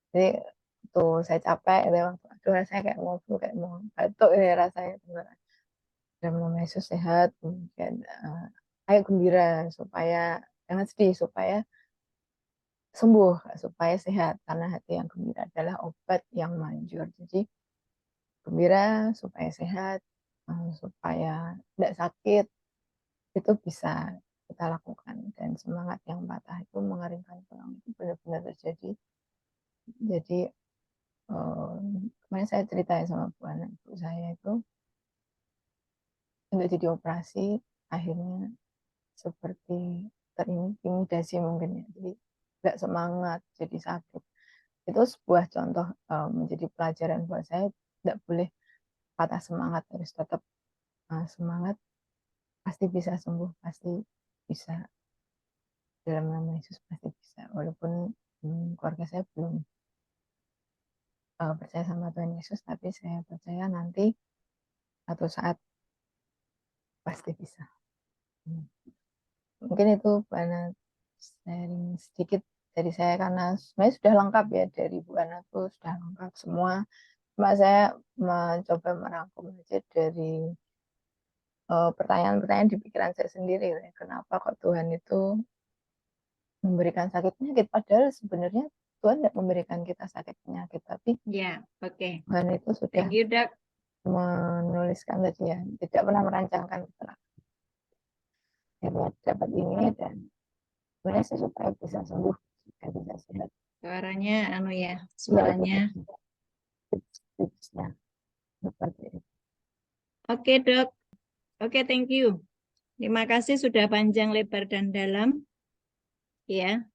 Jadi tuh saya capek, aduh rasanya kayak mau flu, kayak mau batuk ya rasanya. Dan nama Yesus sehat, kemudian ayo gembira supaya jangan sedih, supaya sembuh, supaya sehat, karena hati yang gembira adalah obat yang manjur. Jadi gembira supaya sehat, supaya tidak sakit, itu bisa kita lakukan. Dan semangat yang patah itu mengeringkan tulang, itu benar-benar terjadi. Jadi kemarin saya cerita sama Bu anak ibu saya itu nggak jadi operasi, akhirnya seperti terintimidasi mungkin ya, jadi nggak semangat, jadi sakit. Itu sebuah contoh menjadi pelajaran buat saya, tidak boleh patah semangat, harus tetap semangat, pasti bisa sembuh, pasti bisa, dalam nama Yesus pasti bisa. Walaupun keluarga saya belum percaya sama Tuhan Yesus, tapi saya percaya nanti satu saat pasti bisa. Mungkin itu karena sharing sedikit dari saya, karena sebenarnya sudah lengkap ya, dari Bu Ana tuh sudah lengkap semua. Cuma saya mencoba merangkum aja dari pertanyaan-pertanyaan di pikiran saya sendiri. Kenapa kok Tuhan itu memberikan sakit penyakit, padahal sebenarnya Tuhan tidak memberikan kita sakit penyakit, tapi Ya, oke. Tuhan itu sudah Thank you, Dok. menuliskan tadi ya, tidak pernah merancangkan kecelakaan. Saya dapat ini dan sebenarnya saya supaya bisa sembuh, supaya bisa sehat. Suaranya, Ya, suaranya. tipsnya seperti itu. Oke, Dok. Oke, thank you. Terima kasih sudah panjang, lebar, dan dalam. Ya.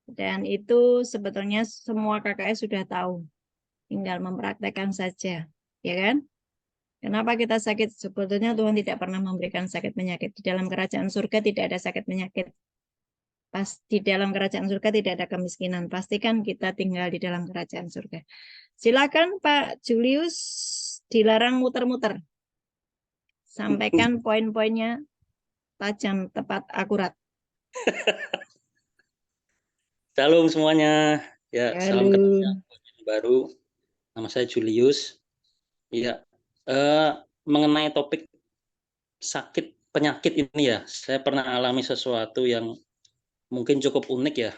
Dan itu sebetulnya semua KKS sudah tahu. Tinggal mempraktekkan saja. Ya kan? Kenapa kita sakit? Sebetulnya Tuhan tidak pernah memberikan sakit penyakit. Di dalam kerajaan surga tidak ada sakit penyakit. Di dalam kerajaan surga tidak ada kemiskinan. Pastikan kita tinggal di dalam kerajaan surga. Silakan Pak Julius, dilarang muter-muter. Sampaikan poin-poinnya tajam, tepat, akurat. Shalom semuanya. Ya, salam kenal ya, yang baru. Nama saya Julius. Ya, mengenai topik sakit penyakit ini ya, saya pernah alami sesuatu yang mungkin cukup unik ya.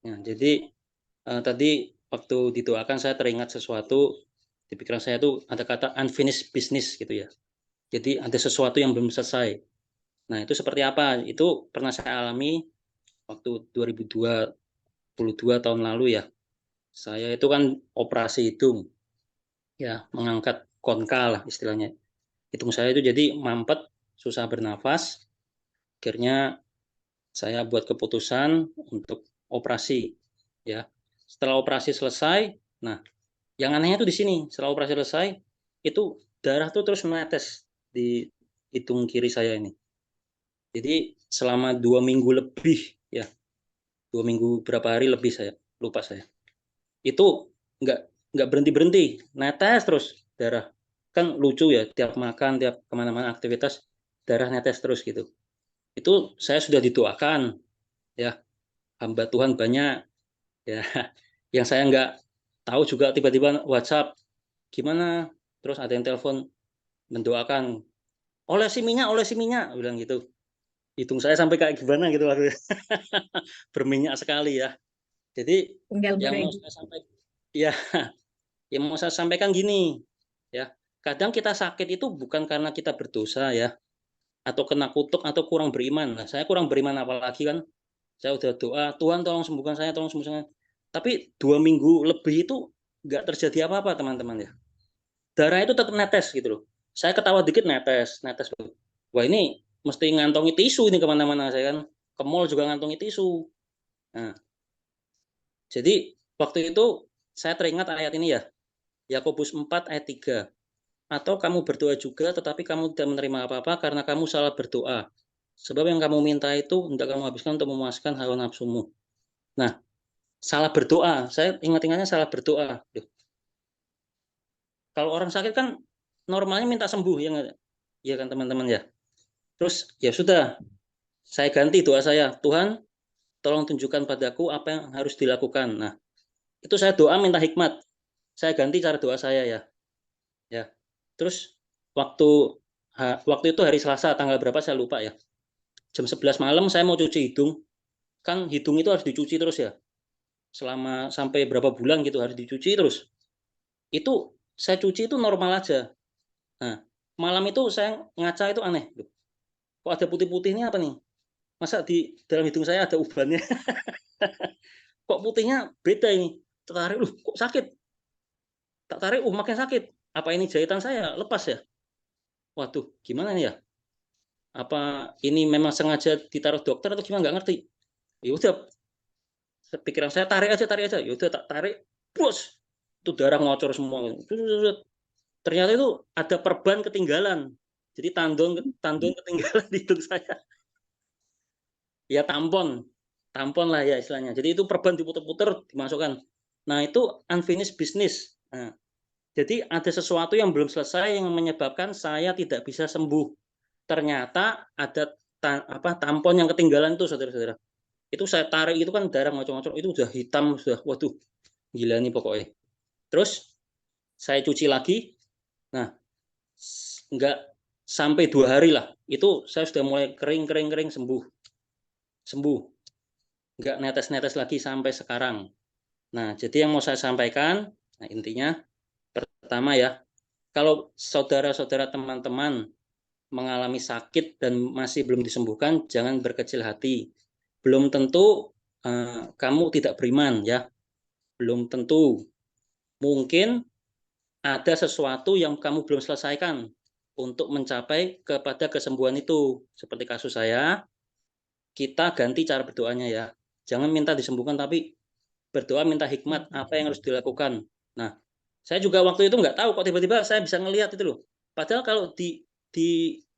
Ya, jadi tadi waktu didoakan saya teringat sesuatu di pikiran saya itu ada kata unfinished business gitu ya. Jadi ada sesuatu yang belum selesai. Nah, itu seperti apa? Itu pernah saya alami waktu 2022 tahun lalu ya. Saya itu kan operasi hidung. Ya, mengangkat konka lah istilahnya. Hidung saya itu jadi mampet, susah bernafas. Akhirnya saya buat keputusan untuk operasi ya. Setelah operasi selesai, nah, yang anehnya tuh di sini, setelah operasi selesai, itu darah tuh terus menetes di hidung kiri saya ini. Jadi selama 2 minggu lebih ya, 2 minggu berapa hari lebih saya lupa saya. Itu nggak berhenti netes terus darah. Kan lucu ya, tiap makan, tiap kemana-mana aktivitas darah netes terus gitu. Itu saya sudah didoakan ya, hamba Tuhan banyak ya, yang saya nggak tahu juga tiba-tiba WhatsApp gimana, terus ada yang telepon mendoakan olesi minyak bilang gitu. Hidung saya sampai kayak gimana gitu, berminyak sekali ya. Jadi yang mau saya sampaikan ya, yang mau saya sampaikan gini ya, kadang kita sakit itu bukan karena kita berdosa ya, atau kena kutuk atau kurang beriman. Nah, saya kurang beriman apalagi kan, saya udah doa Tuhan tolong sembuhkan saya, tolong sembuhkan saya. Tapi 2 minggu lebih itu nggak terjadi apa-apa teman-teman ya. Darah itu tetap netes gitu loh. Saya ketawa dikit netes. Wah, ini mesti ngantongi tisu ini kemana-mana, saya kan ke mall juga ngantongi tisu. Nah, jadi waktu itu saya teringat ayat ini ya, Yakobus 4 ayat 3. Atau kamu berdoa juga tetapi kamu tidak menerima apa-apa karena kamu salah berdoa. Sebab yang kamu minta itu hendak kamu habiskan untuk memuaskan hawa nafsumu. Nah, salah berdoa. Saya ingat-ingatnya salah berdoa. Duh. Kalau orang sakit kan normalnya minta sembuh ya nggak? Ya kan teman-teman ya. Terus ya sudah, saya ganti doa saya. Tuhan, tolong tunjukkan padaku apa yang harus dilakukan. Nah, itu saya doa minta hikmat. Saya ganti cara doa saya ya. Ya. Terus waktu itu hari Selasa tanggal berapa saya lupa ya. Jam 11 malam saya mau cuci hidung. Kan hidung itu harus dicuci terus ya. Selama sampai berapa bulan gitu harus dicuci terus. Itu saya cuci itu normal aja. Nah, malam itu saya ngaca itu aneh. Kok ada putih-putih ini apa nih? Masa di dalam hidung saya ada ubannya? Kok putihnya beda ini? Tertarik, kok sakit? Tak tarik, makin sakit. Apa ini jahitan saya lepas ya? Waduh, gimana nih ya? Apa ini memang sengaja ditaruh dokter atau gimana? Nggak ngerti. Ya udah, pikiran saya tarik aja. Ya udah tak tarik, bos, itu darah ngocor semua. Ternyata itu ada perban ketinggalan. Jadi tandon ketinggalan di hidung saya. Ya tampon lah ya istilahnya. Jadi itu perban diputer-puter dimasukkan. Nah itu unfinished business. Nah, jadi ada sesuatu yang belum selesai yang menyebabkan saya tidak bisa sembuh. Ternyata ada tampon yang ketinggalan itu saudara-saudara. Itu saya tarik itu kan darah ngocor-ngocor itu udah hitam sudah. Waduh, gila nih pokoknya. Terus saya cuci lagi. Nah, nggak sampai 2 hari lah. Itu saya sudah mulai kering sembuh. nggak netes-netes lagi sampai sekarang. Nah, jadi yang mau saya sampaikan, nah intinya pertama ya, kalau saudara-saudara teman-teman mengalami sakit dan masih belum disembuhkan, jangan berkecil hati. Belum tentu kamu tidak beriman ya, belum tentu. Mungkin ada sesuatu yang kamu belum selesaikan untuk mencapai kepada kesembuhan itu. Seperti kasus saya, kita ganti cara berdoanya ya. Jangan minta disembuhkan, tapi berdoa minta hikmat apa yang harus dilakukan. Nah, saya juga waktu itu nggak tahu kok tiba-tiba saya bisa ngelihat itu loh. Padahal kalau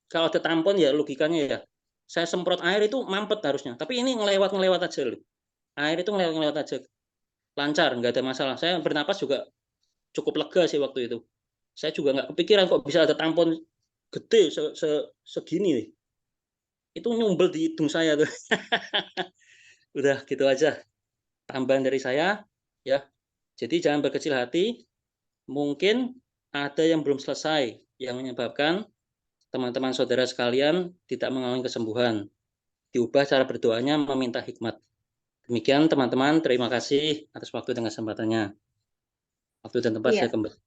kalau ada tampon ya logikanya ya, saya semprot air itu mampet harusnya. Tapi ini ngelewat aja loh. Air itu ngelewat aja, lancar, nggak ada masalah. Saya bernapas juga cukup lega sih waktu itu. Saya juga nggak kepikiran kok bisa ada tampon gede segini nih. Itu nyumbel di hidung saya tuh. Udah gitu aja tambahan dari saya ya. Jadi jangan berkecil hati. Mungkin ada yang belum selesai yang menyebabkan teman-teman saudara sekalian tidak mengalami kesembuhan. Diubah cara berdoanya meminta hikmat. Demikian teman-teman, terima kasih atas waktu dan kesempatannya. Waktu dan tempat Iya. saya kembali.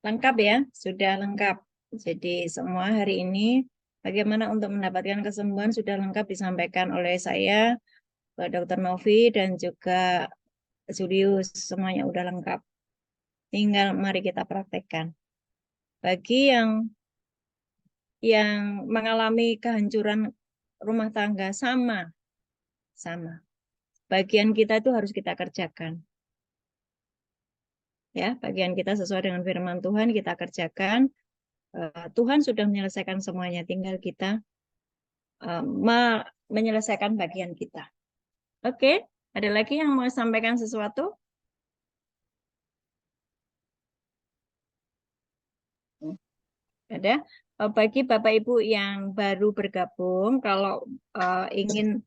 Lengkap ya, sudah lengkap. Jadi semua hari ini bagaimana untuk mendapatkan kesembuhan sudah lengkap disampaikan oleh saya, Dr. Novi dan juga Julius. Semuanya udah lengkap. Tinggal mari kita praktekkan. Bagi yang mengalami kehancuran rumah tangga sama. Bagian kita itu harus kita kerjakan. Ya, bagian kita sesuai dengan firman Tuhan kita kerjakan. Tuhan sudah menyelesaikan semuanya, tinggal kita menyelesaikan bagian kita. Oke, ada lagi yang mau sampaikan sesuatu? Ada? Bagi Bapak Ibu yang baru bergabung, kalau ingin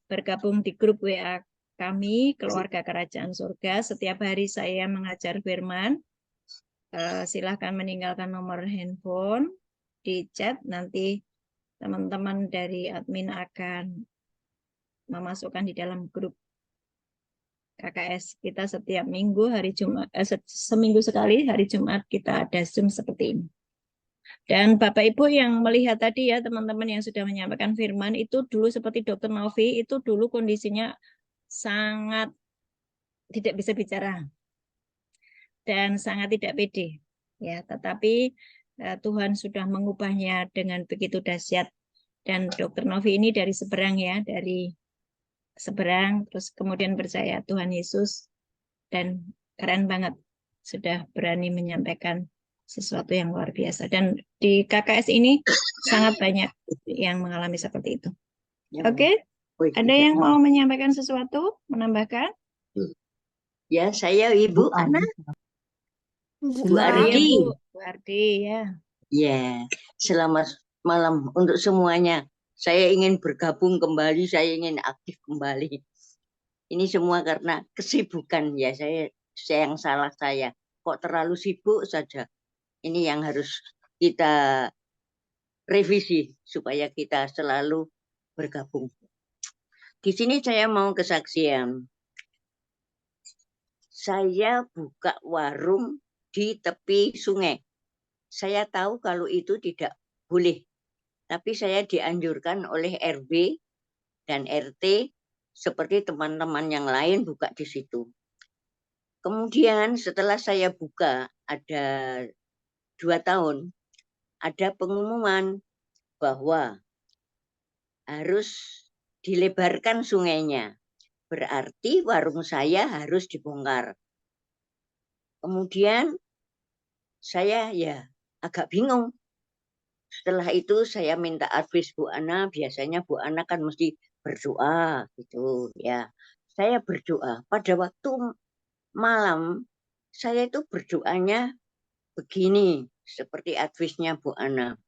bergabung di grup WA kami, Keluarga Kerajaan Surga, setiap hari saya mengajar firman. Silahkan meninggalkan nomor handphone di chat, nanti teman-teman dari admin akan memasukkan di dalam grup KKS kita setiap minggu hari Jumat, seminggu sekali hari Jumat kita ada Zoom seperti ini. Dan Bapak Ibu yang melihat tadi ya teman-teman yang sudah menyampaikan firman itu dulu seperti Dr. Novi itu dulu kondisinya sangat tidak bisa bicara dan sangat tidak pede ya, tetapi Tuhan sudah mengubahnya dengan begitu dahsyat. Dan Dr. Novi ini dari Seberang ya, dari Seberang, terus kemudian percaya Tuhan Yesus, dan keren banget sudah berani menyampaikan sesuatu yang luar biasa. Dan di KKS ini sangat banyak yang mengalami seperti itu. Oke, ada yang mau menyampaikan sesuatu, menambahkan? Ya, saya Ibu Ana. Bu Ardi. Bu Ardi, ya. Ya, selamat malam untuk semuanya. Saya ingin bergabung kembali, saya ingin aktif kembali. Ini semua karena kesibukan ya, saya yang salah saya. Kok terlalu sibuk saja. Ini yang harus kita revisi supaya kita selalu bergabung. Di sini saya mau kesaksian. Saya buka warung di tepi sungai. Saya tahu kalau itu tidak boleh. Tapi saya dianjurkan oleh RW dan RT seperti teman-teman yang lain buka di situ. Kemudian setelah saya buka ada 2 tahun, ada pengumuman bahwa harus dilebarkan sungainya. Berarti warung saya harus dibongkar. Kemudian saya ya agak bingung. Setelah itu saya minta advice Bu Ana, biasanya Bu Ana kan mesti berdoa gitu ya. Saya berdoa. Pada waktu malam saya itu berdoanya begini, seperti advice-nya Bu Ana.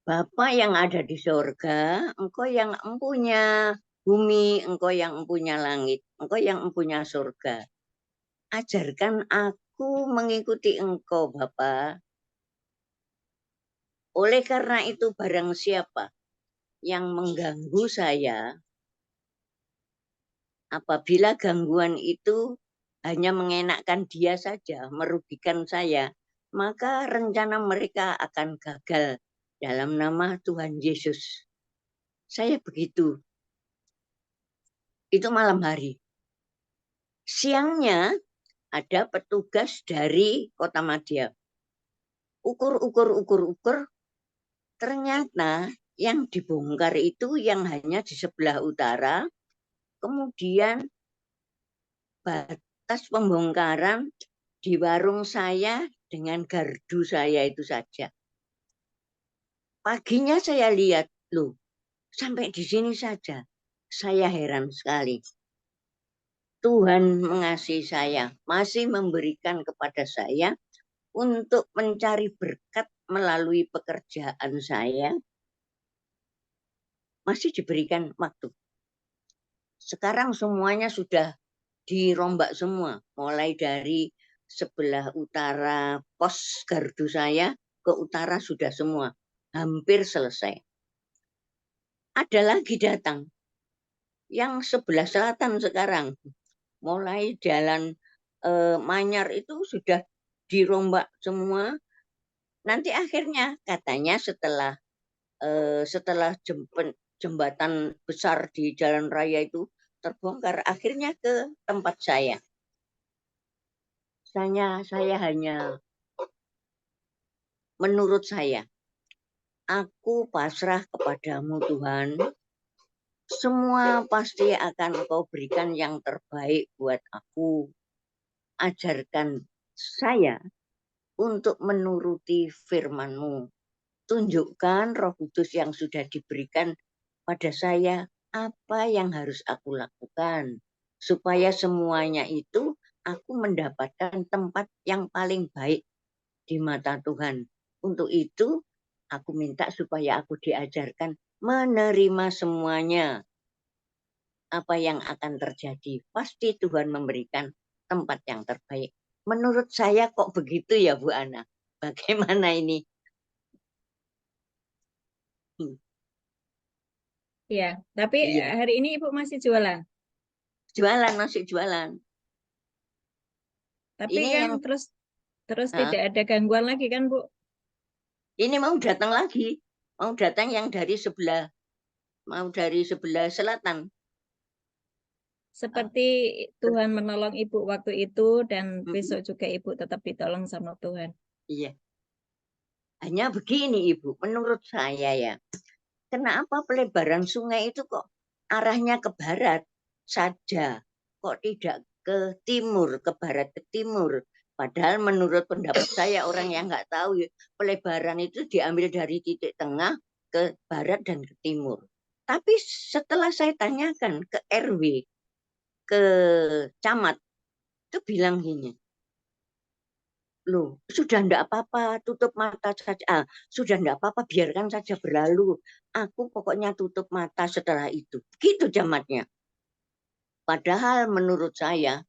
Bapa yang ada di surga, Engkau yang empunya bumi, Engkau yang empunya langit, Engkau yang empunya surga. Ajarkan aku mengikuti Engkau, Bapa. Oleh karena itu barang siapa yang mengganggu saya, Apabila gangguan itu hanya mengenakkan dia saja, merugikan saya, maka rencana mereka akan gagal dalam nama Tuhan Yesus. Saya begitu. Itu malam hari. Siangnya ada petugas dari Kota Madya. Ukur. Ternyata yang dibongkar itu yang hanya di sebelah utara. Kemudian batas pembongkaran di warung saya dengan gardu saya itu saja. Paginya saya lihat, loh, sampai di sini saja. Saya heran sekali. Tuhan mengasihi saya, masih memberikan kepada saya untuk mencari berkat melalui pekerjaan saya, masih diberikan waktu. Sekarang semuanya sudah dirombak semua, mulai dari sebelah utara pos gardu saya ke utara sudah semua, hampir selesai. Ada lagi datang, yang sebelah selatan sekarang, mulai jalan Manyar itu sudah dirombak semua. Nanti akhirnya katanya setelah jembatan besar di jalan raya itu terbongkar, akhirnya ke tempat saya. Saya hanya menurut saya, aku pasrah kepadamu Tuhan. Semua pasti akan Engkau berikan yang terbaik buat aku. Ajarkan saya untuk menuruti firman-Mu. Tunjukkan Roh Kudus yang sudah diberikan pada saya apa yang harus aku lakukan. Supaya semuanya itu aku mendapatkan tempat yang paling baik di mata Tuhan. Untuk itu aku minta supaya aku diajarkan menerima semuanya. Apa yang akan terjadi. Pasti Tuhan memberikan tempat yang terbaik. Menurut saya kok begitu ya Bu Ana? Bagaimana ini? Ya, tapi Iya. hari ini Ibu masih jualan. Masih jualan. Tapi Ini kan yang terus tidak ada gangguan lagi kan Bu? ini mau datang lagi. Mau datang yang dari sebelah selatan. Seperti Tuhan menolong Ibu waktu itu dan Mm-mm. besok juga Ibu tetap ditolong sama Tuhan. Iya. Hanya begini Ibu, menurut saya ya. Kenapa pelebaran sungai itu kok arahnya ke barat saja? Kok tidak ke timur, ke barat ke timur? Padahal menurut pendapat saya, orang yang nggak tahu ya, pelebaran itu diambil dari titik tengah ke barat dan ke timur. Tapi setelah saya tanyakan ke RW, ke camat, itu bilang gini, loh, sudah enggak apa-apa, tutup mata saja. Sudah enggak apa-apa, biarkan saja berlalu. Aku pokoknya tutup mata setelah itu. Gitu camatnya. Padahal menurut saya,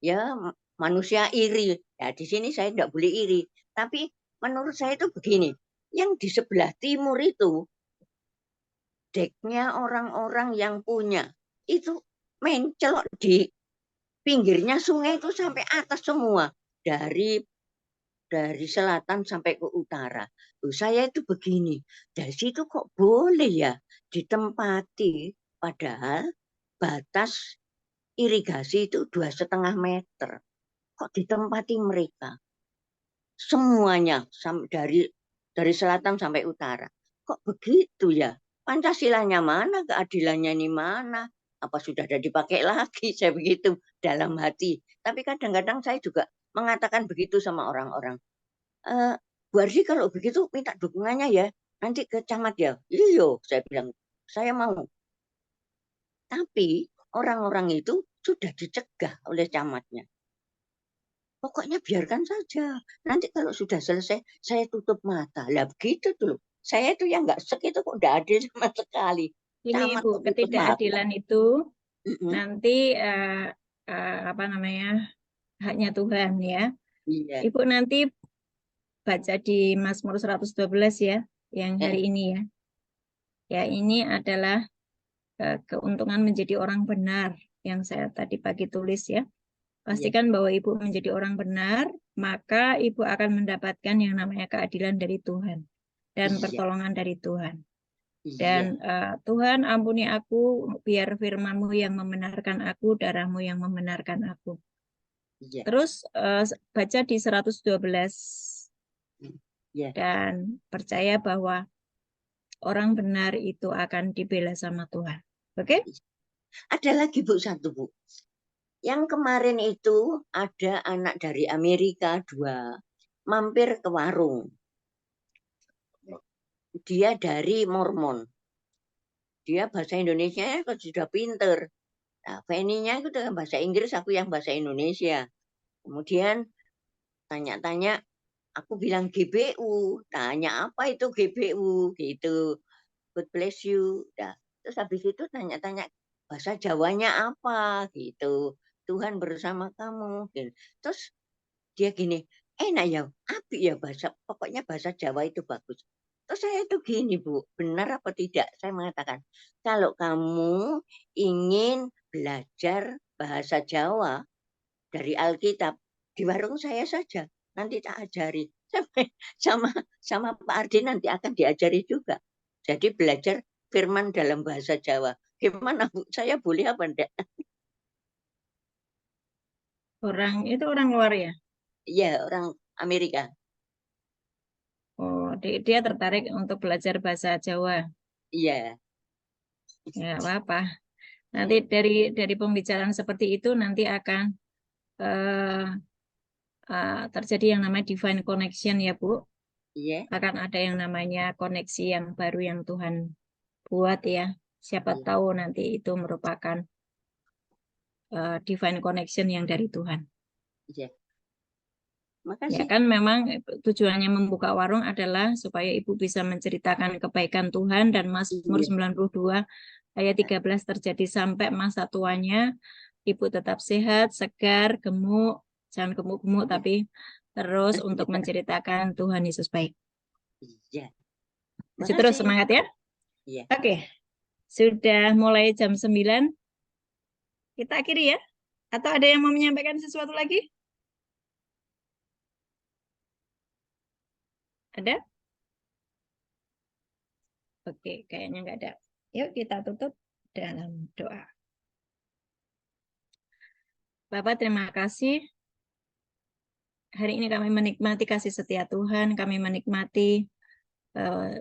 ya manusia iri. Ya di sini saya enggak boleh iri. Tapi menurut saya itu begini. Yang di sebelah timur itu, deknya orang-orang yang punya. Itu mencelok di pinggirnya sungai itu sampai atas semua. Dari selatan sampai ke utara. Saya itu begini, dari situ kok boleh ya ditempati, padahal batas irigasi itu 2,5 meter. Kok ditempati mereka? Semuanya dari selatan sampai utara. Kok begitu ya? Pancasilanya mana? Keadilannya ini mana? Apa sudah ada dipakai lagi? Saya begitu dalam hati. Tapi kadang-kadang saya juga mengatakan begitu sama orang-orang. Bu Arsi kalau begitu minta dukungannya ya. Nanti ke camat ya. Iya, saya bilang. Saya mau. Tapi orang-orang itu sudah dicegah oleh camatnya. Pokoknya biarkan saja. Nanti kalau sudah selesai, saya tutup mata. Lah begitu dulu. Saya itu yang nggak sek itu kok nggak adil sama sekali. Ini Camat Ibu, kok tutup mata. ketidakadilan itu Mm-mm. nanti apa namanya, haknya Tuhan ya. Iya. Ibu nanti baca di Mazmur 112 ya, yang hari ini ya. Ya, ini adalah keuntungan menjadi orang benar yang saya tadi pagi tulis ya. Pastikan bahwa Ibu menjadi orang benar, maka Ibu akan mendapatkan yang namanya keadilan dari Tuhan dan Iya. pertolongan dari Tuhan. Iya. Dan Tuhan ampuni aku, biar firman-Mu yang membenarkan aku, darah-Mu yang membenarkan aku. Iya. Terus baca di 112 Iya. dan percaya bahwa orang benar itu akan dibela sama Tuhan. Oke? Ada lagi Bu, satu Bu. Yang kemarin itu ada anak dari Amerika 2 mampir ke warung. Dia dari Mormon. Dia bahasa Indonesia kok sudah pinter. Nah, Fanny-nya itu dengan bahasa Inggris, aku yang bahasa Indonesia. Kemudian tanya-tanya, aku bilang GBU. Tanya apa itu GBU gitu. God bless you. Nah, terus habis itu tanya-tanya bahasa Jawanya apa gitu. Tuhan bersama kamu. Gitu. Terus dia gini, enak ya, apik ya bahasa, pokoknya bahasa Jawa itu bagus. Terus saya itu gini Bu, benar apa tidak? Saya mengatakan, kalau kamu ingin belajar bahasa Jawa dari Alkitab, di warung saya saja, nanti tak ajari. Sama Pak Ardi nanti akan diajari juga. Jadi belajar firman dalam bahasa Jawa. Gimana Bu? Saya boleh apa enggak? Orang itu orang luar ya? Iya, orang Amerika. Oh, dia tertarik untuk belajar bahasa Jawa. Iya. Ya, apa-apa. Nanti dari pembicaraan seperti itu nanti akan terjadi yang namanya divine connection ya Bu. Iya. Akan ada yang namanya koneksi yang baru yang Tuhan buat ya. Siapa tahu nanti itu merupakan divine connection yang dari Tuhan. Iya. Ya Makasih. kan memang tujuannya membuka warung adalah supaya Ibu bisa menceritakan kebaikan Tuhan, dan Mazmur 92 ayat 13 terjadi sampai masa tuanya Ibu tetap sehat, segar, gemuk, jangan gemuk-gemuk tapi terus untuk menceritakan Tuhan Yesus baik. Iya. Masih terus semangat ya. Iya. Oke. Sudah mulai jam 9. Kita akhiri ya. Atau ada yang mau menyampaikan sesuatu lagi? Ada? Oke, kayaknya nggak ada. Yuk kita tutup dalam doa. Bapak, terima kasih. Hari ini kami menikmati kasih setia Tuhan, kami menikmati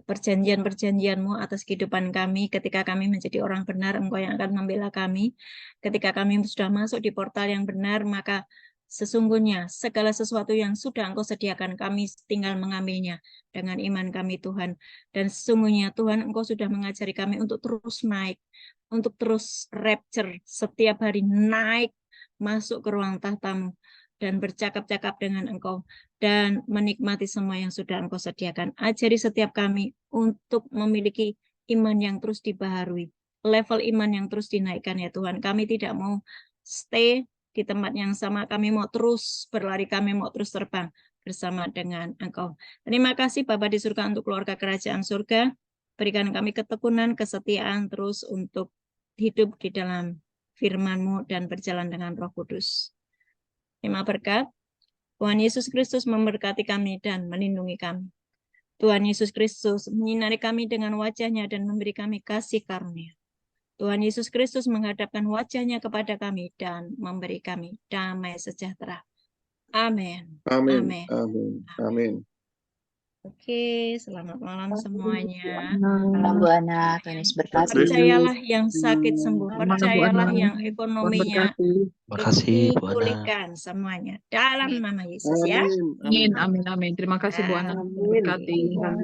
perjanjian-perjanjian-Mu atas kehidupan kami. Ketika kami menjadi orang benar, Engkau yang akan membela kami. Ketika kami sudah masuk di portal yang benar, maka sesungguhnya segala sesuatu yang sudah Engkau sediakan, kami tinggal mengambilnya dengan iman kami Tuhan. Dan sesungguhnya Tuhan, Engkau sudah mengajari kami untuk terus naik, untuk terus rapture, setiap hari naik, masuk ke ruang tahta-Mu, dan bercakap-cakap dengan Engkau, dan menikmati semua yang sudah Engkau sediakan. Ajari setiap kami untuk memiliki iman yang terus dibaharui, level iman yang terus dinaikkan ya Tuhan. Kami tidak mau stay di tempat yang sama, kami mau terus berlari, kami mau terus terbang bersama dengan Engkau. Terima kasih Bapa di surga untuk keluarga kerajaan surga. Berikan kami ketekunan, kesetiaan terus untuk hidup di dalam firman-Mu dan berjalan dengan Roh Kudus. Terima berkat. Tuhan Yesus Kristus memberkati kami dan melindungi kami. Tuhan Yesus Kristus menyinari kami dengan wajah-Nya dan memberi kami kasih karunia. Tuhan Yesus Kristus menghadapkan wajah-Nya kepada kami dan memberi kami damai sejahtera. Amin. Amin. Amin. Amin. Amin. Oke, selamat malam semuanya. Malam Bu Ana, Tuhan Yesus berkati. Percayalah yang sakit sembuh, percayalah yang ekonominya Makasih Bu Ana. dipulihkan semuanya dalam nama Yesus ya. Amin. Amin, amin, amin. Terima kasih Bu Ana. Amin. Berkati.